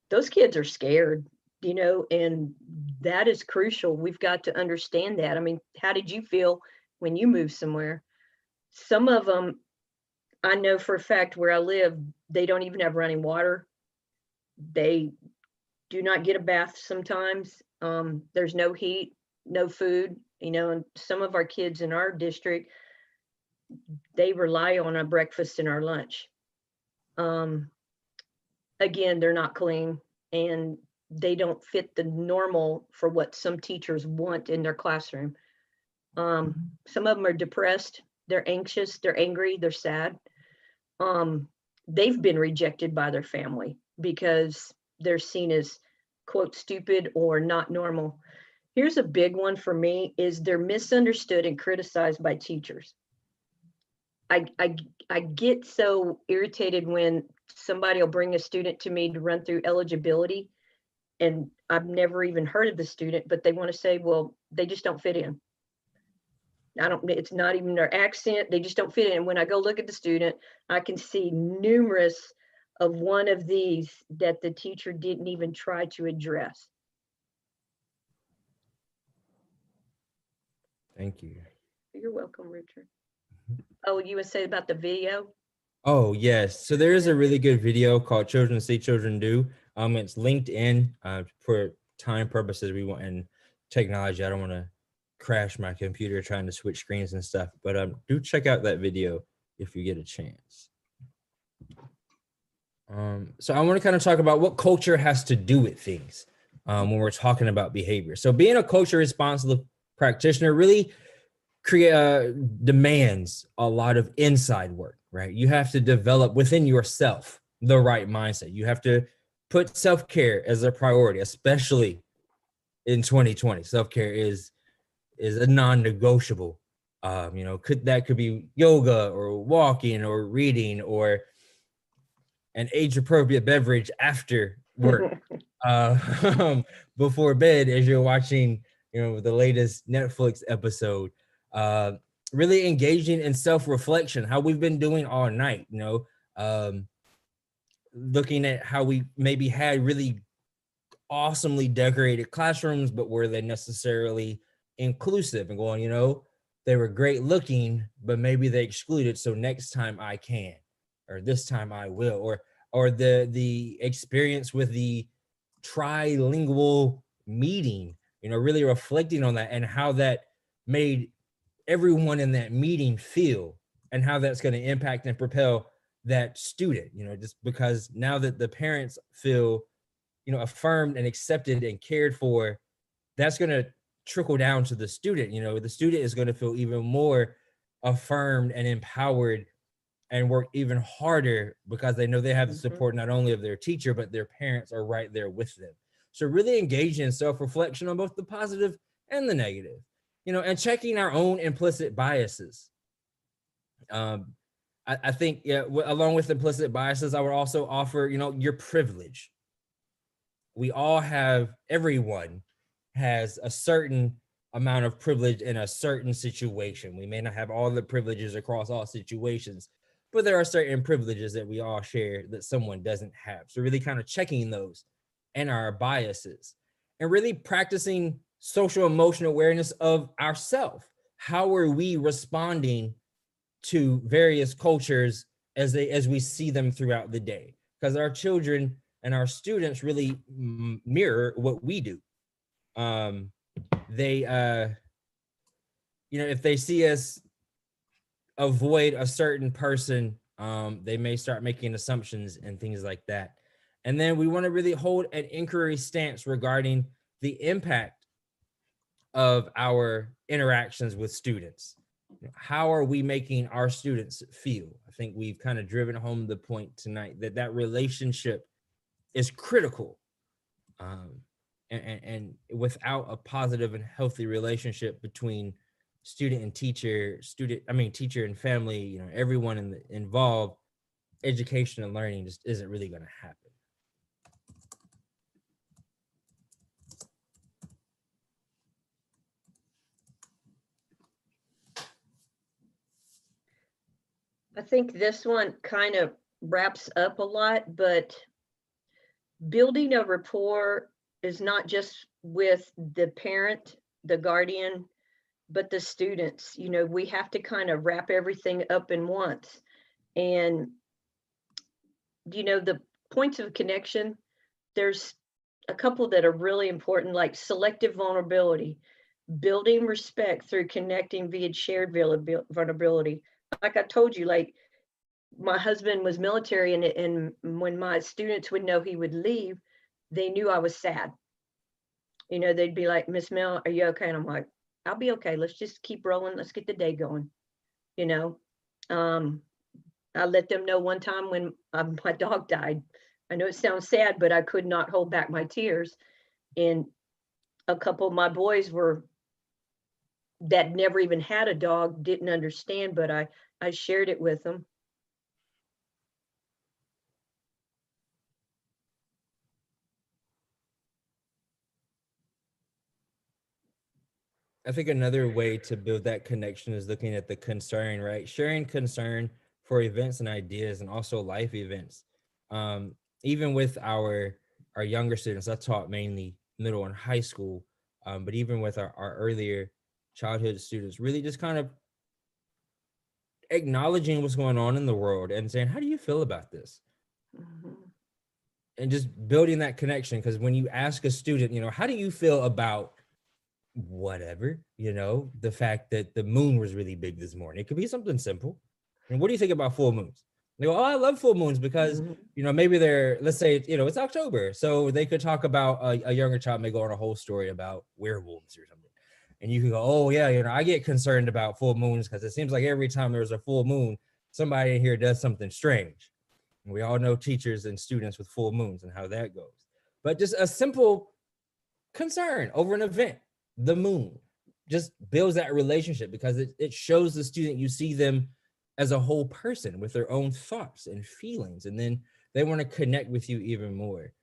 those kids are scared, you know, and that is crucial. We've got to understand that. I mean, how did you feel when you moved somewhere? Some of them, I know for a fact where I live, they don't even have running water. They do not get a bath sometimes. There's no heat, no food, you know, and some of our kids in our district, they rely on our breakfast and our lunch. Again, they're not clean and they don't fit the normal for what some teachers want in their classroom. Some of them are depressed, they're anxious, they're angry, they're sad. They've been rejected by their family because they're seen as, quote, stupid or not normal. Here's a big one for me, is they're misunderstood and criticized by teachers. I get so irritated when somebody will bring a student to me to run through eligibility and I've never even heard of the student, but they want to say, well, they just don't fit in. It's not even their accent, they just don't fit in. And when I go look at the student, I can see numerous of one of these that the teacher didn't even try to address. Thank you. You're welcome, Richard. Oh, you would say about the video? Oh, yes. So there is a really good video called Children See, Children Do. It's linked in for time purposes. We want, and technology, I don't want to crash my computer trying to switch screens and stuff, but do check out that video if you get a chance. So I want to kind of talk about what culture has to do with things when we're talking about behavior. So being a culture responsive practitioner really demands a lot of inside work, right? You have to develop within yourself the right mindset. You have to put self-care as a priority, especially in 2020. Self-care is a non-negotiable. You know, that could be yoga or walking or reading or an age-appropriate beverage after work, before bed as you're watching, you know, the latest Netflix episode. Really engaging in self-reflection, how we've been doing all night, you know, looking at how we maybe had really awesomely decorated classrooms, but were they necessarily inclusive, and going, you know, they were great looking, but maybe they excluded. So next time I can, or this time I will, or the experience with the trilingual meeting, you know, really reflecting on that and how that made everyone in that meeting feel, and how that's going to impact and propel that student, you know, just because now that the parents feel, you know, affirmed and accepted and cared for, that's going to trickle down to the student. You know, the student is going to feel even more affirmed and empowered and work even harder because they know they have the support not only of their teacher, but their parents are right there with them. So really engage in self-reflection on both the positive and the negative, and checking our own implicit biases. I think, yeah, along with implicit biases, I would also offer, your privilege. Everyone has a certain amount of privilege in a certain situation. We may not have all the privileges across all situations, but there are certain privileges that we all share that someone doesn't have. So really kind of checking those and our biases, and really practicing social emotional awareness of ourselves. How are we responding to various cultures as we see them throughout the day? Because our children and our students really mirror what we do. If they see us avoid a certain person, they may start making assumptions and things like that. And then we want to really hold an inquiry stance regarding the impact of our interactions with students. How are we making our students feel? I think we've kind of driven home the point tonight that relationship is critical. And without a positive and healthy relationship between student and teacher, teacher and family, everyone involved, education and learning just isn't really going to happen. I think this one kind of wraps up a lot, but building a rapport is not just with the parent, the guardian, but the students. We have to kind of wrap everything up in once. And, the points of connection, there's a couple that are really important, like selective vulnerability, building respect through connecting via shared vulnerability. Like I told you, like my husband was military, and when my students would know he would leave, they knew I was sad. They'd be like, "Miss Mel, are you okay?" And I'm like, "I'll be okay. Let's just keep rolling. Let's get the day going." I let them know one time when my dog died. I know it sounds sad, but I could not hold back my tears. And a couple of my boys that never even had a dog didn't understand, but I shared it with them. I think another way to build that connection is looking at the concern, right? Sharing concern for events and ideas, and also life events. Even with our younger students, I taught mainly middle and high school, but even with our earlier childhood students, really just kind of acknowledging what's going on in the world and saying, "How do you feel about this?" Mm-hmm. And just building that connection. Because when you ask a student, "How do you feel about whatever," the fact that the moon was really big this morning, it could be something simple. And what do you think about full moons? They go, "Oh, I love full moons because, maybe let's say, it's October." So they could talk about a younger child may go on a whole story about werewolves or something. And you can go, "Oh yeah, I get concerned about full moons because it seems like every time there's a full moon, somebody in here does something strange." And we all know teachers and students with full moons and how that goes. But just a simple concern over an event, the moon, just builds that relationship, because it shows the student you see them as a whole person with their own thoughts and feelings, and then they want to connect with you even more.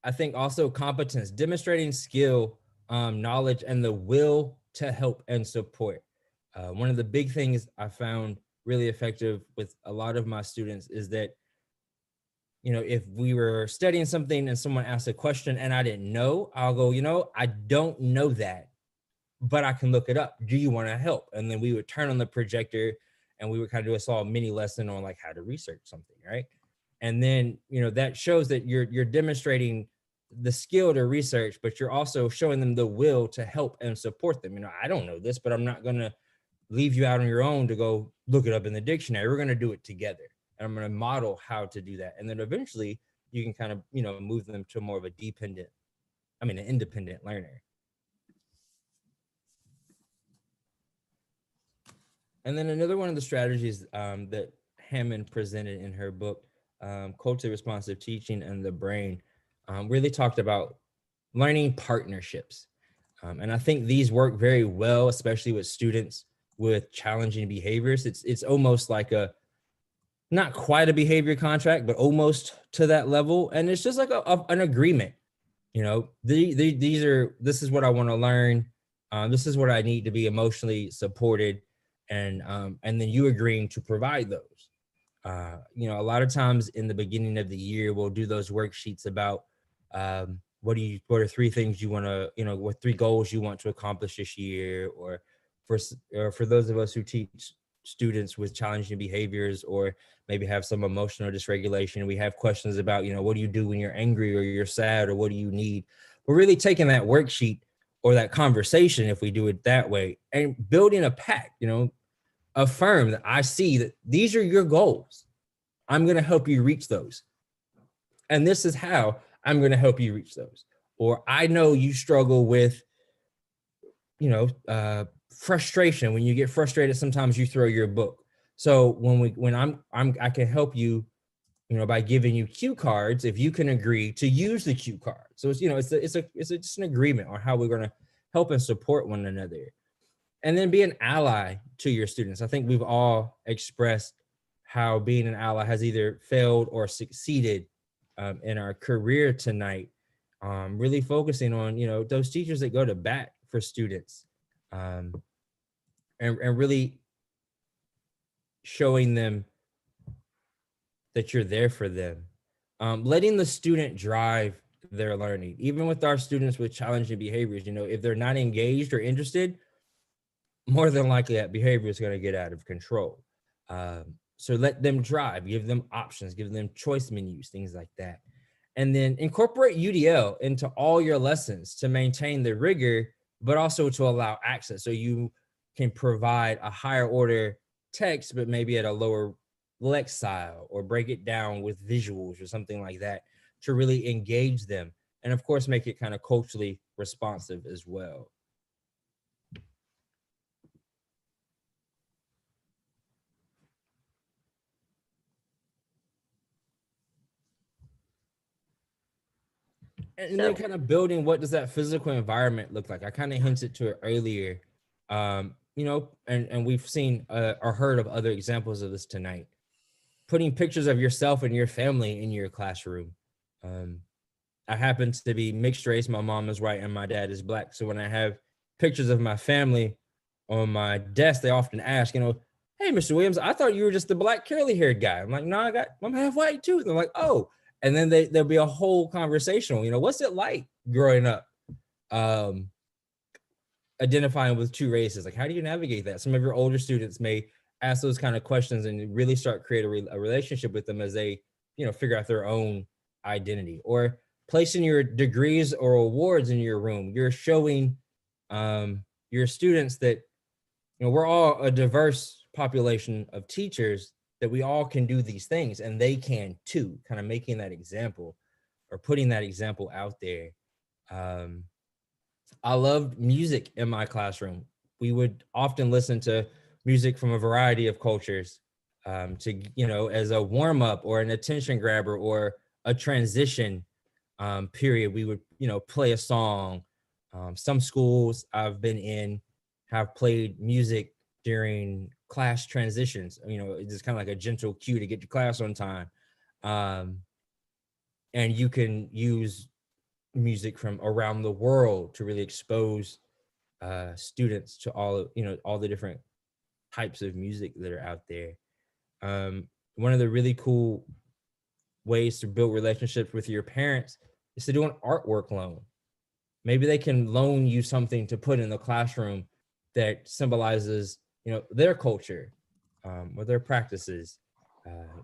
I think also competence, demonstrating skill, knowledge, and the will to help and support. One of the big things I found really effective with a lot of my students is that, if we were studying something and someone asked a question and I didn't know, I'll go, "I don't know that, but I can look it up. Do you want to help?" And then we would turn on the projector and we would kind of do a small mini lesson on like how to research something, right? And then, that shows that you're demonstrating the skill to research, but you're also showing them the will to help and support them. "I don't know this, but I'm not going to leave you out on your own to go look it up in the dictionary. We're going to do it together. And I'm going to model how to do that." And then eventually you can kind of, move them to more of an independent learner. And then another one of the strategies that Hammond presented in her book, Culturally Responsive Teaching and the Brain, really talked about learning partnerships. And I think these work very well, especially with students with challenging behaviors. It's almost like not quite a behavior contract, but almost to that level. And it's just like an agreement. You know, this is what I want to learn. This is what I need to be emotionally supported. And then you agreeing to provide those. You know, a lot of times in the beginning of the year, we'll do those worksheets about what are 3 things you want to, you know, what 3 goals you want to accomplish this year, or for those of us who teach students with challenging behaviors or maybe have some emotional dysregulation, we have questions about, you know, what do you do when you're angry or you're sad, or what do you need? We're really taking that worksheet or that conversation, if we do it that way, and building a pact, you know, affirm that I see that these are your goals. I'm going to help you reach those. And this is how I'm going to help you reach those. Or I know you struggle with, you know, frustration. When you get frustrated, sometimes you throw your book. So when I can help you, you know, by giving you cue cards, if you can agree to use the cue card. So it's, you know, it's just an agreement on how we're going to help and support one another. And then be an ally to your students. I think we've all expressed how being an ally has either failed or succeeded in our career tonight. Really focusing on, you know, those teachers that go to bat for students, and really showing them that you're there for them. Letting the student drive their learning, even with our students with challenging behaviors. You know, if they're not engaged or interested, more than likely that behavior is going to get out of control. So let them drive, give them options, give them choice menus, things like that. And then incorporate UDL into all your lessons to maintain the rigor, but also to allow access. So you can provide a higher order text, but maybe at a lower lexile, or break it down with visuals or something like that to really engage them. And of course, make it kind of culturally responsive as well. And then kind of building, what does that physical environment look like? I kind of hinted to it earlier, you know, and we've seen or heard of other examples of this tonight. Putting pictures of yourself and your family in your classroom. I happen to be mixed race. My mom is white and my dad is black. So when I have pictures of my family on my desk, they often ask, you know, hey, Mr. Williams, I thought you were just the black curly haired guy. I'm like, no, I'm half white too. They're like, oh. And then there'll be a whole conversation. You know, what's it like growing up, identifying with 2 races? Like, how do you navigate that? Some of your older students may ask those kind of questions and really start creating a relationship with them as they, you know, figure out their own identity. Or placing your degrees or awards in your room. You're showing your students that, you know, we're all a diverse population of teachers, that we all can do these things and they can too, kind of making that example or putting that example out there. I loved music in my classroom. We would often listen to music from a variety of cultures to, you know, as a warm up or an attention grabber or a transition period. We would, you know, play a song. Some schools I've been in have played music during class transitions. You know, it's kind of like a gentle cue to get to class on time. And you can use music from around the world to really expose students to all, you know, all the different types of music that are out there. One of the really cool ways to build relationships with your parents is to do an artwork loan. Maybe they can loan you something to put in the classroom that symbolizes, you know, their culture or their practices.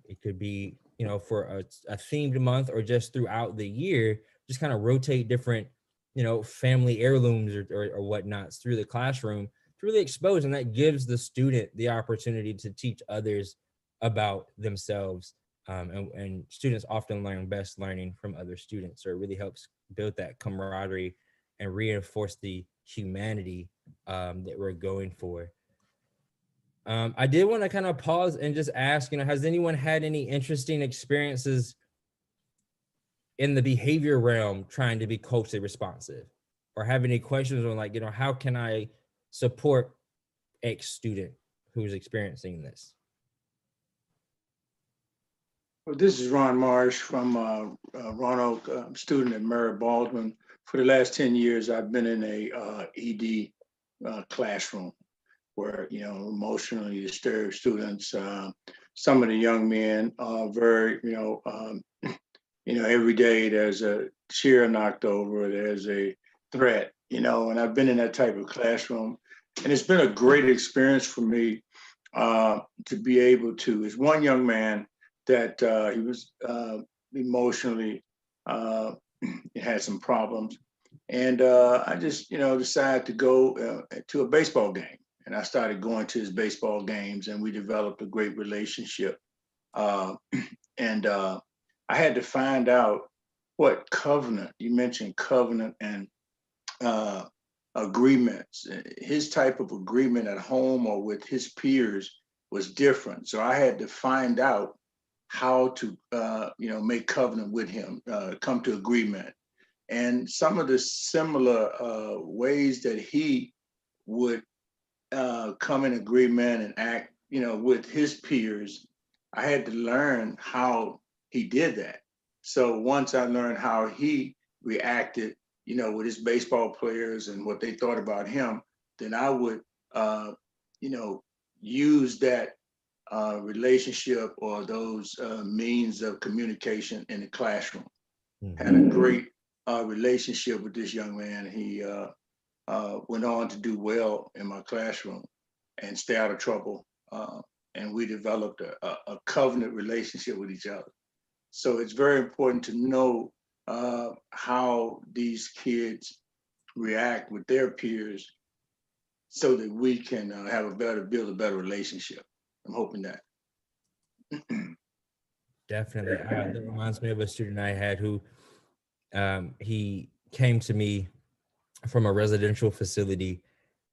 It could be, you know, for a themed month or just throughout the year, just kind of rotate different, you know, family heirlooms or whatnots through the classroom to really expose. And that gives the student the opportunity to teach others about themselves. And students often learn best learning from other students. So it really helps build that camaraderie and reinforce the humanity that we're going for. I did want to kind of pause and just ask, you know, has anyone had any interesting experiences in the behavior realm trying to be culturally responsive, or have any questions on, like, how can I support X student who's experiencing this? Well, this is Ron Marsh from Roanoke, student at Mary Baldwin. For the last 10 years, I've been in a ED classroom where, emotionally disturbed students, some of the young men are very, every day there's a chair knocked over, there's a threat, and I've been in that type of classroom. And it's been a great experience for me to be able to, there's one young man that he was emotionally, had some problems. And I just, decided to go to a baseball game. And I started going to his baseball games, and we developed a great relationship. And I had to find out what covenant, you mentioned covenant and agreements. His type of agreement at home or with his peers was different. So I had to find out how to, make covenant with him, come to agreement. And some of the similar ways that he would come in agreement and act, with his peers, I had to learn how he did that. So once I learned how he reacted, with his baseball players and what they thought about him, then I would, use that relationship or those means of communication in the classroom. Mm-hmm. Had a great relationship with this young man. He went on to do well in my classroom and stay out of trouble. And we developed a covenant relationship with each other. So it's very important to know how these kids react with their peers so that we can build a better relationship. I'm hoping that. Definitely. That reminds me of a student I had who he came to me from a residential facility,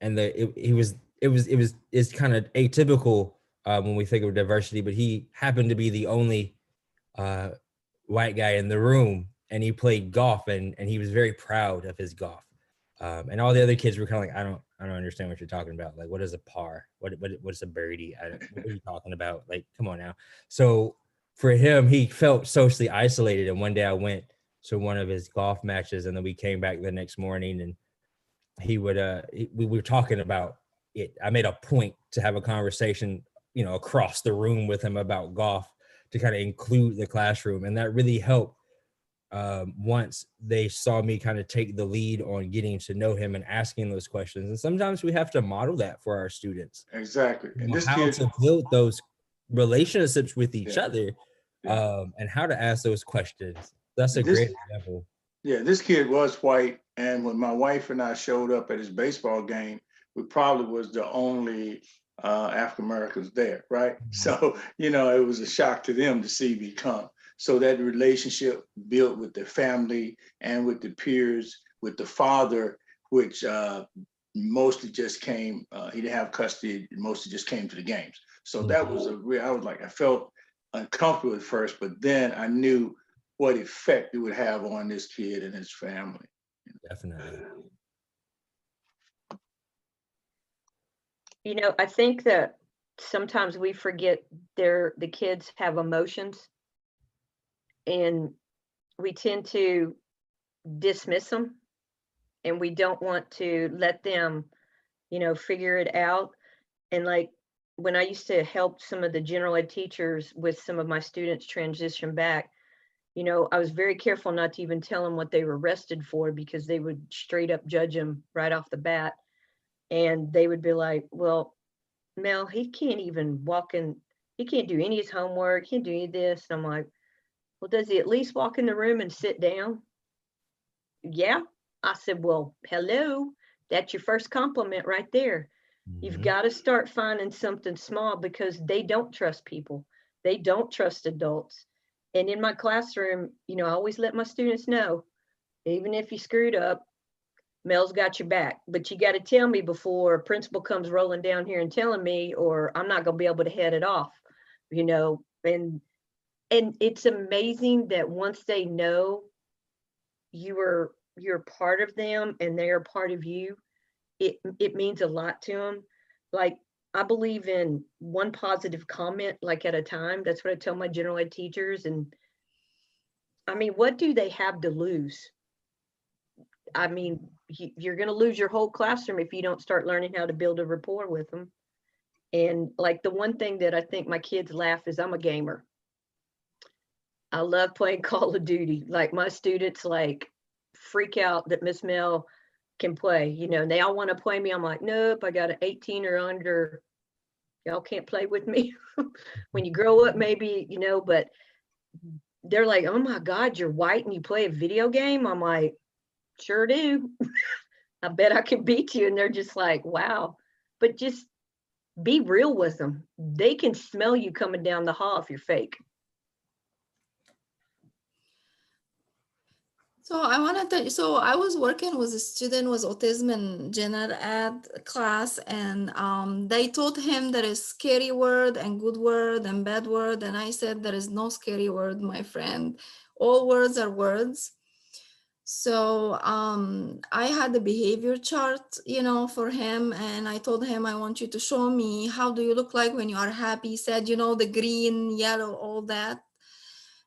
and it's kind of atypical when we think of diversity, but he happened to be the only white guy in the room, and he played golf, and he was very proud of his golf. And all the other kids were kind of like, I don't understand what you're talking about. Like, what is a par? What's a birdie? What are you talking about? Like, come on now. So for him, he felt socially isolated. And one day I went to one of his golf matches, and then we came back the next morning, and we were talking about it. I made a point to have a conversation, across the room with him about golf to kind of include the classroom. And that really helped. Once they saw me kind of take the lead on getting to know him and asking those questions. And sometimes we have to model that for our students. Exactly. And how to build those relationships with each other, and how to ask those questions. That's a great example. Yeah, this kid was white. And when my wife and I showed up at his baseball game, we probably was the only African Americans there, right? Mm-hmm. So, it was a shock to them to see me come. So that relationship built with the family and with the peers, with the father, which mostly just came, he didn't have custody, mostly just came to the games. So that was I felt uncomfortable at first, but then I knew what effect it would have on this kid and his family. Definitely. I think that sometimes we forget the kids have emotions, and we tend to dismiss them, and we don't want to let them, figure it out. And like when I used to help some of the general ed teachers with some of my students transition back, I was very careful not to even tell them what they were arrested for, because they would straight up judge them right off the bat. And they would be like, well, Mel, he can't even he can't do any of his homework, he can't do any of this. And I'm like, well, does he at least walk in the room and sit down? Yeah. I said, well, hello, that's your first compliment right there. Mm-hmm. You've got to start finding something small, because they don't trust people. They don't trust adults. And in my classroom, I always let my students know, even if you screwed up, Mel's got your back, but you got to tell me before a principal comes rolling down here and telling me, or I'm not going to be able to head it off, and it's amazing that once they know you're part of them and they're part of you, it means a lot to them. Like, I believe in one positive comment, like at a time. That's what I tell my general ed teachers. And I mean, what do they have to lose? I mean, you're going to lose your whole classroom if you don't start learning how to build a rapport with them. And like, the one thing that I think my kids laugh is I'm a gamer. I love playing Call of Duty. Like, my students like freak out that Miss Mel can play, you know, and they all want to play me. I'm like, nope, I got an 18 or under. Y'all can't play with me. When you grow up, maybe, you know, but they're like, oh my God, you're white and you play a video game? I'm like, sure do. I bet I can beat you. And they're just like, wow. But just be real with them. They can smell you coming down the hall if you're fake. So I wanted to, so I was working with a student with autism in general ed class, and they taught him there is scary word and good word and bad word. And I said, there is no scary word, my friend. All words are words. So I had the behavior chart, you know, for him. And I told him, I want you to show me, how do you look like when you are happy? He said, you know, the green, yellow, all that.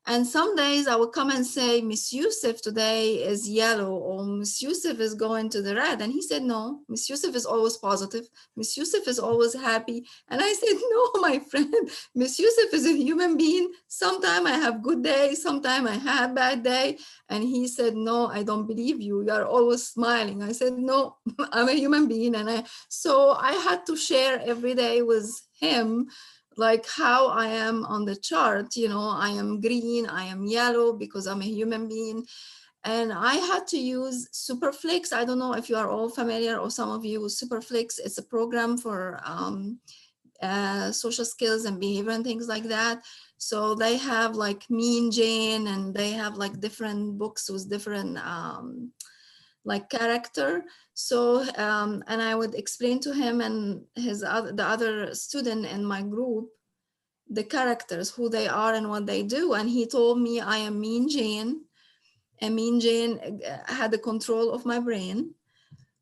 And some days I would come and say, Miss Yousef today is yellow, or Miss Yousef is going to the red. And he said, no, Miss Yousef is always positive. Miss Yousef is always happy. And I said, no, my friend, Miss Yousef is a human being. Sometimes I have good days, sometimes I have bad day. And he said, no, I don't believe you. You are always smiling. I said, no, I'm a human being. And so I had to share every day with him, like how I am on the chart. You know, I am green, I am yellow because I'm a human being. And I had to use Superflix. I don't know if you are all familiar, or some of you with Superflix. It's a program for social skills and behavior and things like that. So they have like Mean Jane, and they have like different books with different like character. So and I would explain to him and the other student in my group the characters, who they are and what they do. And he told me I am Mean Jane, and Mean Jane had the control of my brain.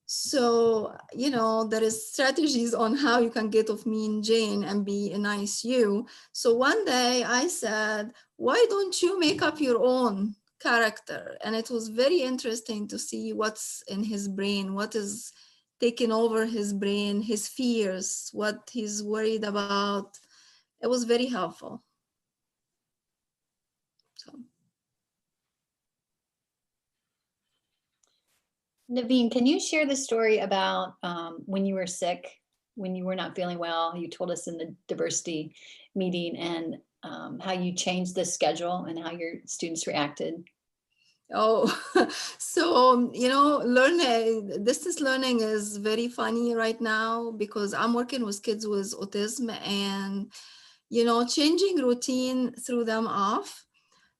So, you know, there is strategies on how you can get off Mean Jane and be a nice you. So one day I said, why don't you make up your own character? And it was very interesting to see what's in his brain, what is taking over his brain, his fears, what he's worried about. It was very helpful. So. Nevine, can you share the story about when you were sick, when you were not feeling well? You told us in the diversity meeting, and how you changed the schedule and how your students reacted. Oh, so, you know, distance learning is very funny right now because I'm working with kids with autism, and, you know, changing routine threw them off.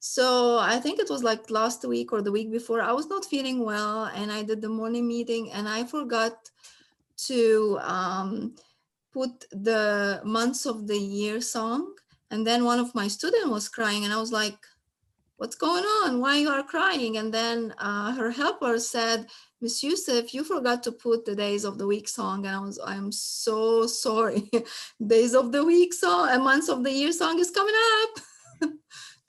So I think it was like last week or the week before, I was not feeling well, and I did the morning meeting and I forgot to put the months of the year song. And then one of my students was crying, and I was like, what's going on? Why you are crying? And then her helper said, Miss Yousef, you forgot to put the days of the week song. And I'm so sorry. Days of the week song, a months of the year song is coming up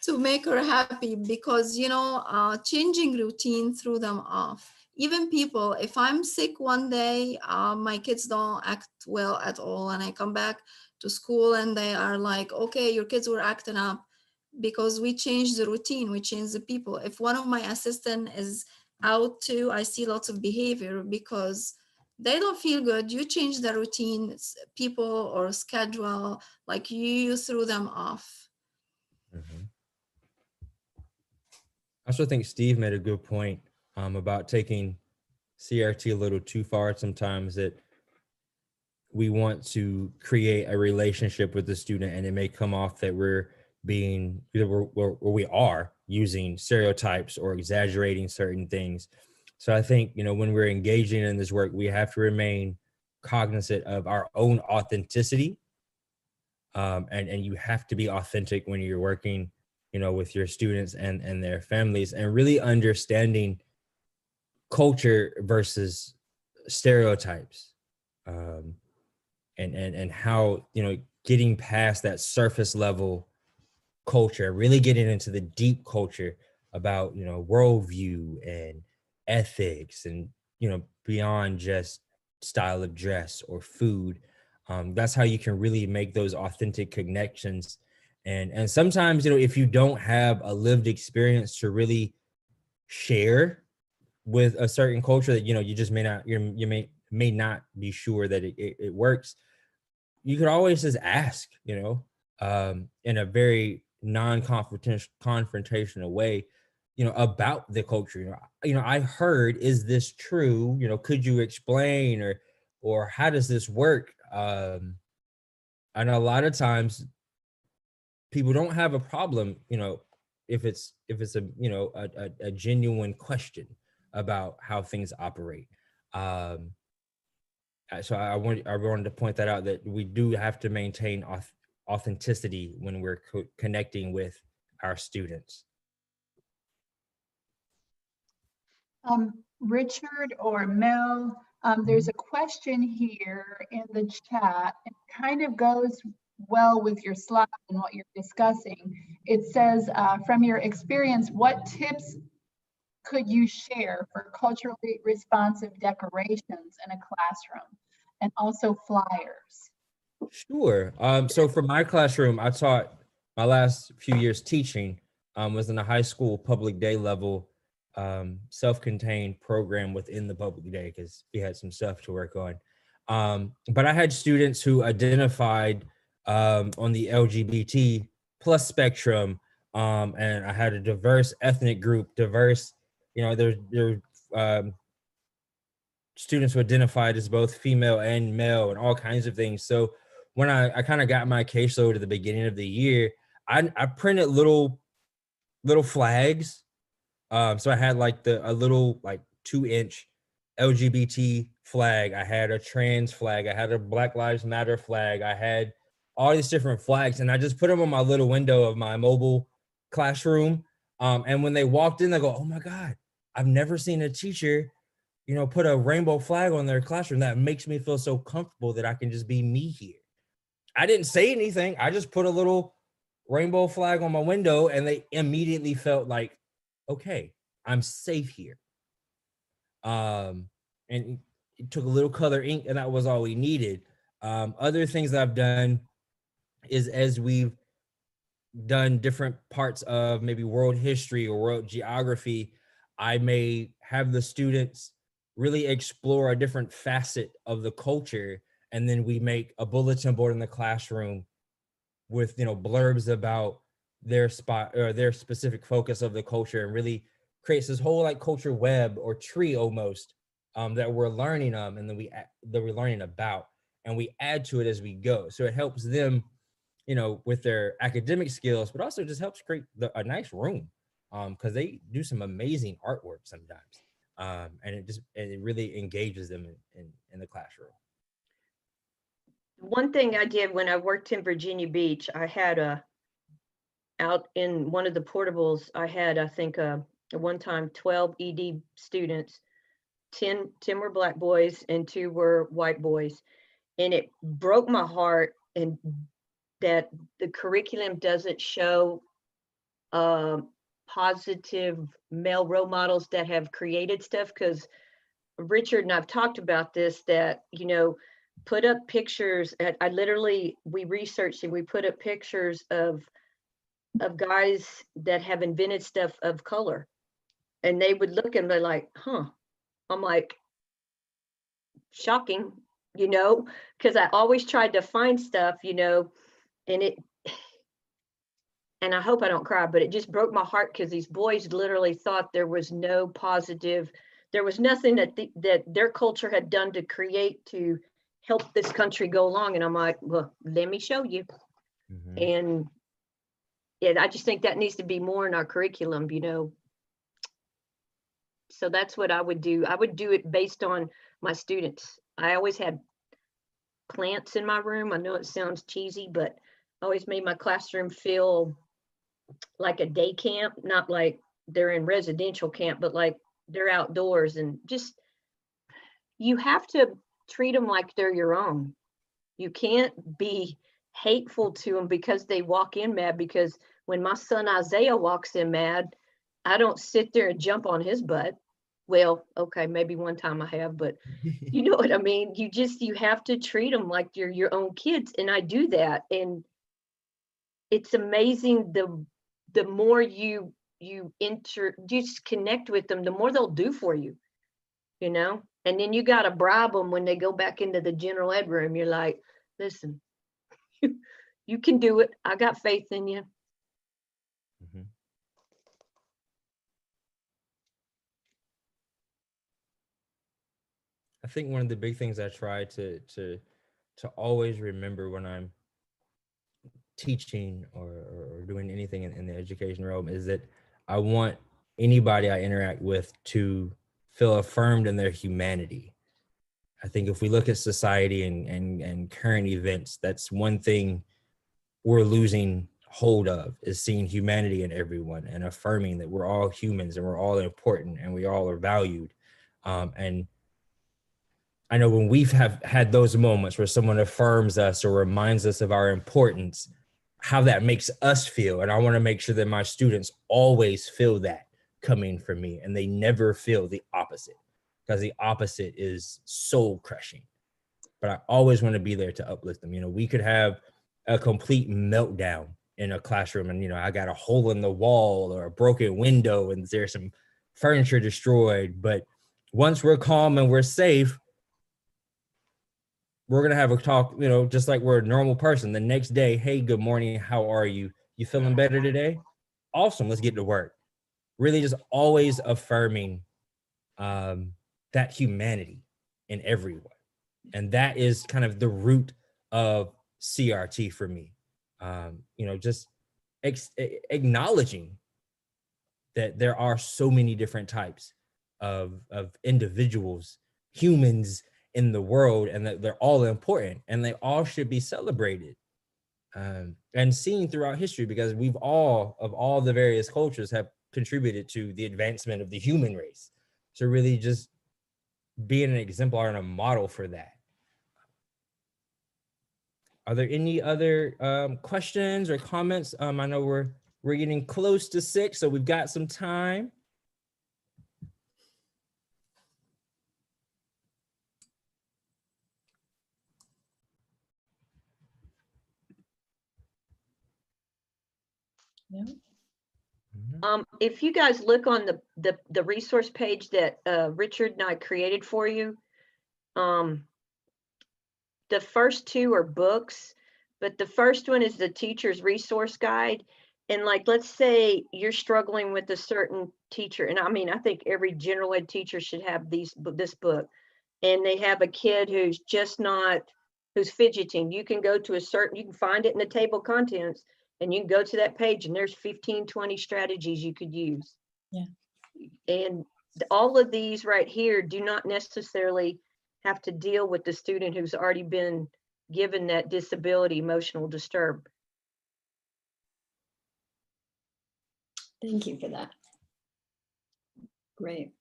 to make her happy, because, you know, changing routine threw them off. Even people, if I'm sick one day, my kids don't act well at all. And I come back to school and they are like, okay, your kids were acting up, because we changed the routine, we changed the people. If one of my assistant is out too, I see lots of behavior because they don't feel good. You change the routine, people or schedule, like you threw them off. Mm-hmm. I also think Steve made a good point about taking CRT a little too far sometimes, that we want to create a relationship with the student, and it may come off that we're being, we are using stereotypes or exaggerating certain things. So I think, you know, when we're engaging in this work, we have to remain cognizant of our own authenticity. And you have to be authentic when you're working with your students and their families, and really understanding culture versus stereotypes, and how, getting past that surface level culture, really getting into the deep culture about, worldview and ethics and, beyond just style of dress or food. That's how you can really make those authentic connections. And sometimes, if you don't have a lived experience to really share with a certain culture, that, you just may not, you may not be sure that it works, you could always just ask, in a very non-confrontational way, about the culture. I heard, is this true? Could you explain, or how does this work? And a lot of times people don't have a problem, if it's a genuine question about how things operate. So I wanted to point that out, that we do have to maintain authenticity when we're connecting with our students. Richard or Mel, there's a question here in the chat. It kind of goes well with your slide and what you're discussing. It says, from your experience, what tips could you share for culturally responsive decorations in a classroom, and also flyers? Sure. So for my classroom, I taught my last few years teaching, was in a high school public day level, self-contained program within the public day, because we had some stuff to work on. But I had students who identified on the LGBT plus spectrum, and I had a diverse ethnic group, diverse, there students who identified as both female and male, and all kinds of things. So when I kind of got my caseload at the beginning of the year, I printed little flags. So I had like a little 2-inch LGBT flag. I had a trans flag. I had a Black Lives Matter flag. I had all these different flags, and I just put them on my little window of my mobile classroom. And when they walked in, they go, "Oh my God, I've never seen a teacher, put a rainbow flag on their classroom. That makes me feel so comfortable that I can just be me here." I didn't say anything. I just put a little rainbow flag on my window, and they immediately felt like, okay, I'm safe here. And it took a little color ink, and that was all we needed. Other things that I've done is, as we've done different parts of maybe world history or world geography, I may have the students really explore a different facet of the culture, and then we make a bulletin board in the classroom with blurbs about their spot or their specific focus of the culture, and really creates this whole culture web or tree almost, that we're learning and then we're learning about, and we add to it as we go. So it helps them, with their academic skills, but also just helps create a nice room, because they do some amazing artwork sometimes, and it really engages them in the classroom. One thing I did when I worked in Virginia Beach, I had out in one of the portables, I had, I think, at one time 12 ED students. 10 were Black boys and 2 were white boys. And it broke my heart, and that the curriculum doesn't show positive male role models that have created stuff. Because Richard and I've talked about this, that, put up pictures. We researched and we put up pictures of guys that have invented stuff of color, and they would look and they're like, huh. I'm like, shocking, because I always tried to find stuff, and I hope I don't cry, but it just broke my heart, because these boys literally thought there was no positive, there was nothing that their culture had done to create to help this country go along. And I'm like, well, let me show you. Mm-hmm. And I just think that needs to be more in our curriculum, So that's what I would do. I would do it based on my students. I always had plants in my room. I know it sounds cheesy, but I always made my classroom feel like a day camp, not like they're in residential camp, but like they're outdoors, and just, you have to treat them like they're your own. You can't be hateful to them because they walk in mad, because when my son Isaiah walks in mad, I don't sit there and jump on his butt. Well, okay, maybe one time I have, but you know what I mean? You have to treat them like you're your own kids. And I do that. And it's amazing, the more you just connect with them, the more they'll do for you, you know? And then you got to bribe them when they go back into the general ed room. You're like, listen, you can do it. I got faith in you. Mhm. I think one of the big things I try to always remember when I'm teaching or doing anything in the education realm is that I want anybody I interact with to feel affirmed in their humanity. I think if we look at society and current events, that's one thing we're losing hold of, is seeing humanity in everyone and affirming that we're all humans and we're all important and we all are valued. And I know when we've had those moments where someone affirms us or reminds us of our importance, how that makes us feel. And I want to make sure that my students always feel that coming from me, and they never feel the opposite, because the opposite is soul crushing. But I always want to be there to uplift them. You know, we could have a complete meltdown in a classroom and, you know, I got a hole in the wall or a broken window and there's some furniture destroyed. But once we're calm and we're safe, we're going to have a talk, you know, just like we're a normal person. The next day, hey, good morning. How are you? You feeling better today? Awesome. Let's get to work. Really just always affirming that humanity in everyone. And that is kind of the root of CRT for me. You know, just acknowledging that there are so many different types of individuals, humans in the world, and that they're all important and they all should be celebrated and seen throughout history, because we've all, of all the various cultures, have contributed to the advancement of the human race. So really just being an exemplar and a model for that. Are there any other questions or comments? I know we're getting close to 6, so we've got some time. No. If you guys look on the resource page that Richard and I created for you, the first 2 are books, but the first one is the teacher's resource guide. And like, let's say you're struggling with a certain teacher, and I mean, I think every general ed teacher should have this book, and they have a kid who's who's fidgeting. You can go to you can find it in the table of contents, and you can go to that page and there's 15, 20 strategies you could use. Yeah. And all of these right here do not necessarily have to deal with the student who's already been given that disability, emotional disturb. Thank you for that. Great.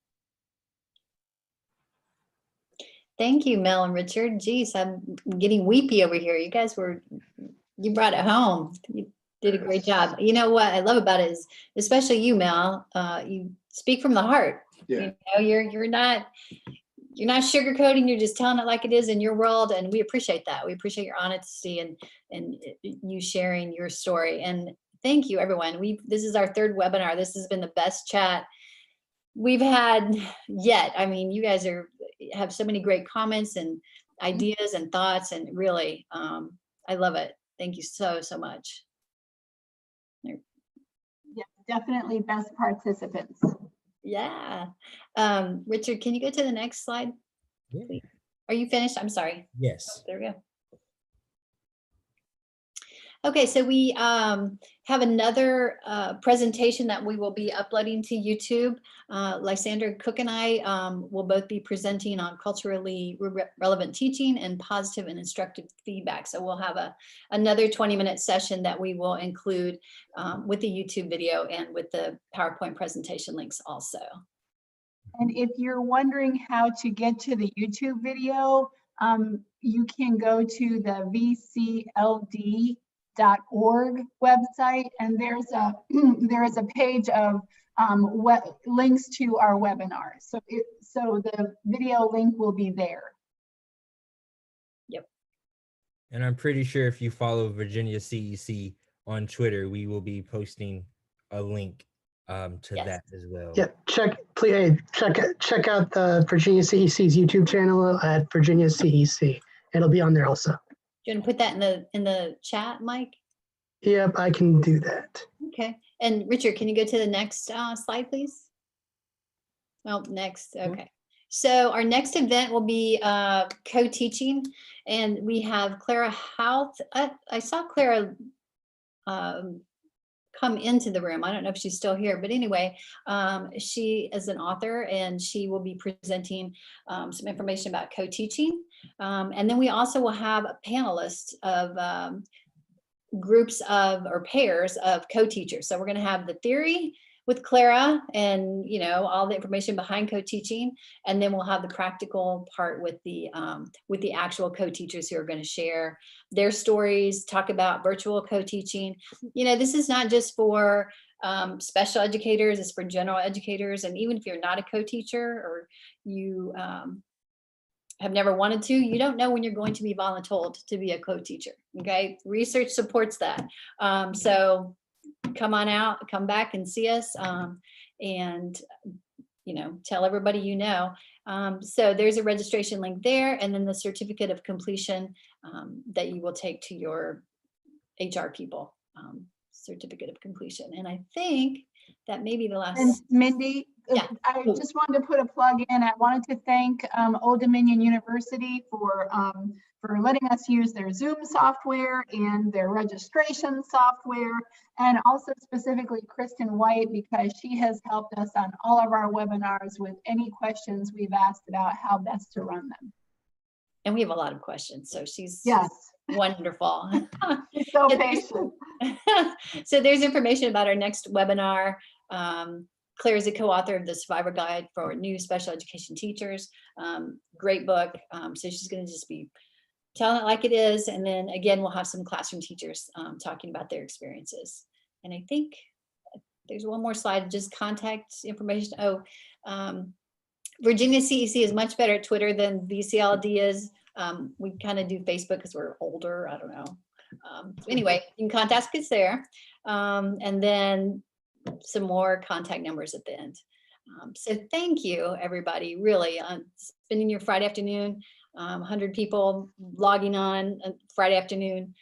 Thank you, Mel and Richard. Geez, I'm getting weepy over here. You guys you brought it home. You did a great job. You know what I love about it is, especially you, Mel, you speak from the heart. Yeah. You know, you're not sugarcoating, you're just telling it like it is in your world. And we appreciate that. We appreciate your honesty and you sharing your story. And thank you, everyone. This is our 3rd webinar. This has been the best chat we've had yet. I mean, you guys have so many great comments and ideas and thoughts, and really, I love it. Thank you so much. Yeah, definitely best participants. Yeah. Richard, can you go to the next slide? Yeah. Are you finished? I'm sorry. Yes. Oh, there we go. Okay, so we have another presentation that we will be uploading to YouTube. Lysander Cook and I will both be presenting on culturally relevant teaching and positive and instructive feedback. So we'll have another 20-minute session that we will include with the YouTube video and with the PowerPoint presentation links also. And if you're wondering how to get to the YouTube video, you can go to the vcld.org website, and there's a there is a page of links to our webinar. So the video link will be there. Yep. And I'm pretty sure if you follow Virginia CEC on Twitter, we will be posting a link to that as well. Yeah, check out the Virginia CEC's YouTube channel at Virginia CEC. It'll be on there also. Do you want to put that in the chat, Mike? Yep, I can do that. Okay. And Richard, can you go to the next slide, please? Well, next. Okay. So our next event will be co-teaching, and we have Clara Houth. I saw Clara come into the room. I don't know if she's still here, but anyway, she is an author, and she will be presenting some information about co-teaching. And then we also will have a panelist of groups of or pairs of co-teachers. So we're going to have the theory with Clara and, you know, all the information behind co-teaching, and then we'll have the practical part with the actual co-teachers who are going to share their stories, talk about virtual co-teaching. You know, this is not just for special educators, it's for general educators. And even if you're not a co-teacher or you have never wanted to, you don't know when you're going to be voluntold to be a co-teacher. Okay, research supports that. So come on out, come back and see us, and you know, tell everybody you know. So there's a registration link there, and then the certificate of completion that you will take to your HR people, certificate of completion. And I think that may be the last. And Mindy, yeah. I just wanted to put a plug in. I wanted to thank Old Dominion University for letting us use their Zoom software and their registration software, and also specifically Kristen White, because she has helped us on all of our webinars with any questions we've asked about how best to run them. And we have a lot of questions, so she's wonderful. She's so patient. So there's information about our next webinar. Claire is a co-author of the Survivor Guide for New Special Education Teachers. Great book. So she's going to just be telling it like it is. And then again, we'll have some classroom teachers talking about their experiences. And I think there's one more slide, just contact information. Oh, Virginia CEC is much better at Twitter than VCLD is. We kind of do Facebook because we're older. I don't know. Anyway, you can contact us there. And then some more contact numbers at the end. So thank you, everybody, really, on spending your Friday afternoon. 100 people logging on Friday afternoon.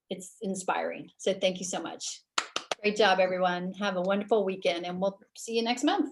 It's inspiring. So thank you so much. Great job, everyone. Have a wonderful weekend, and we'll see you next month.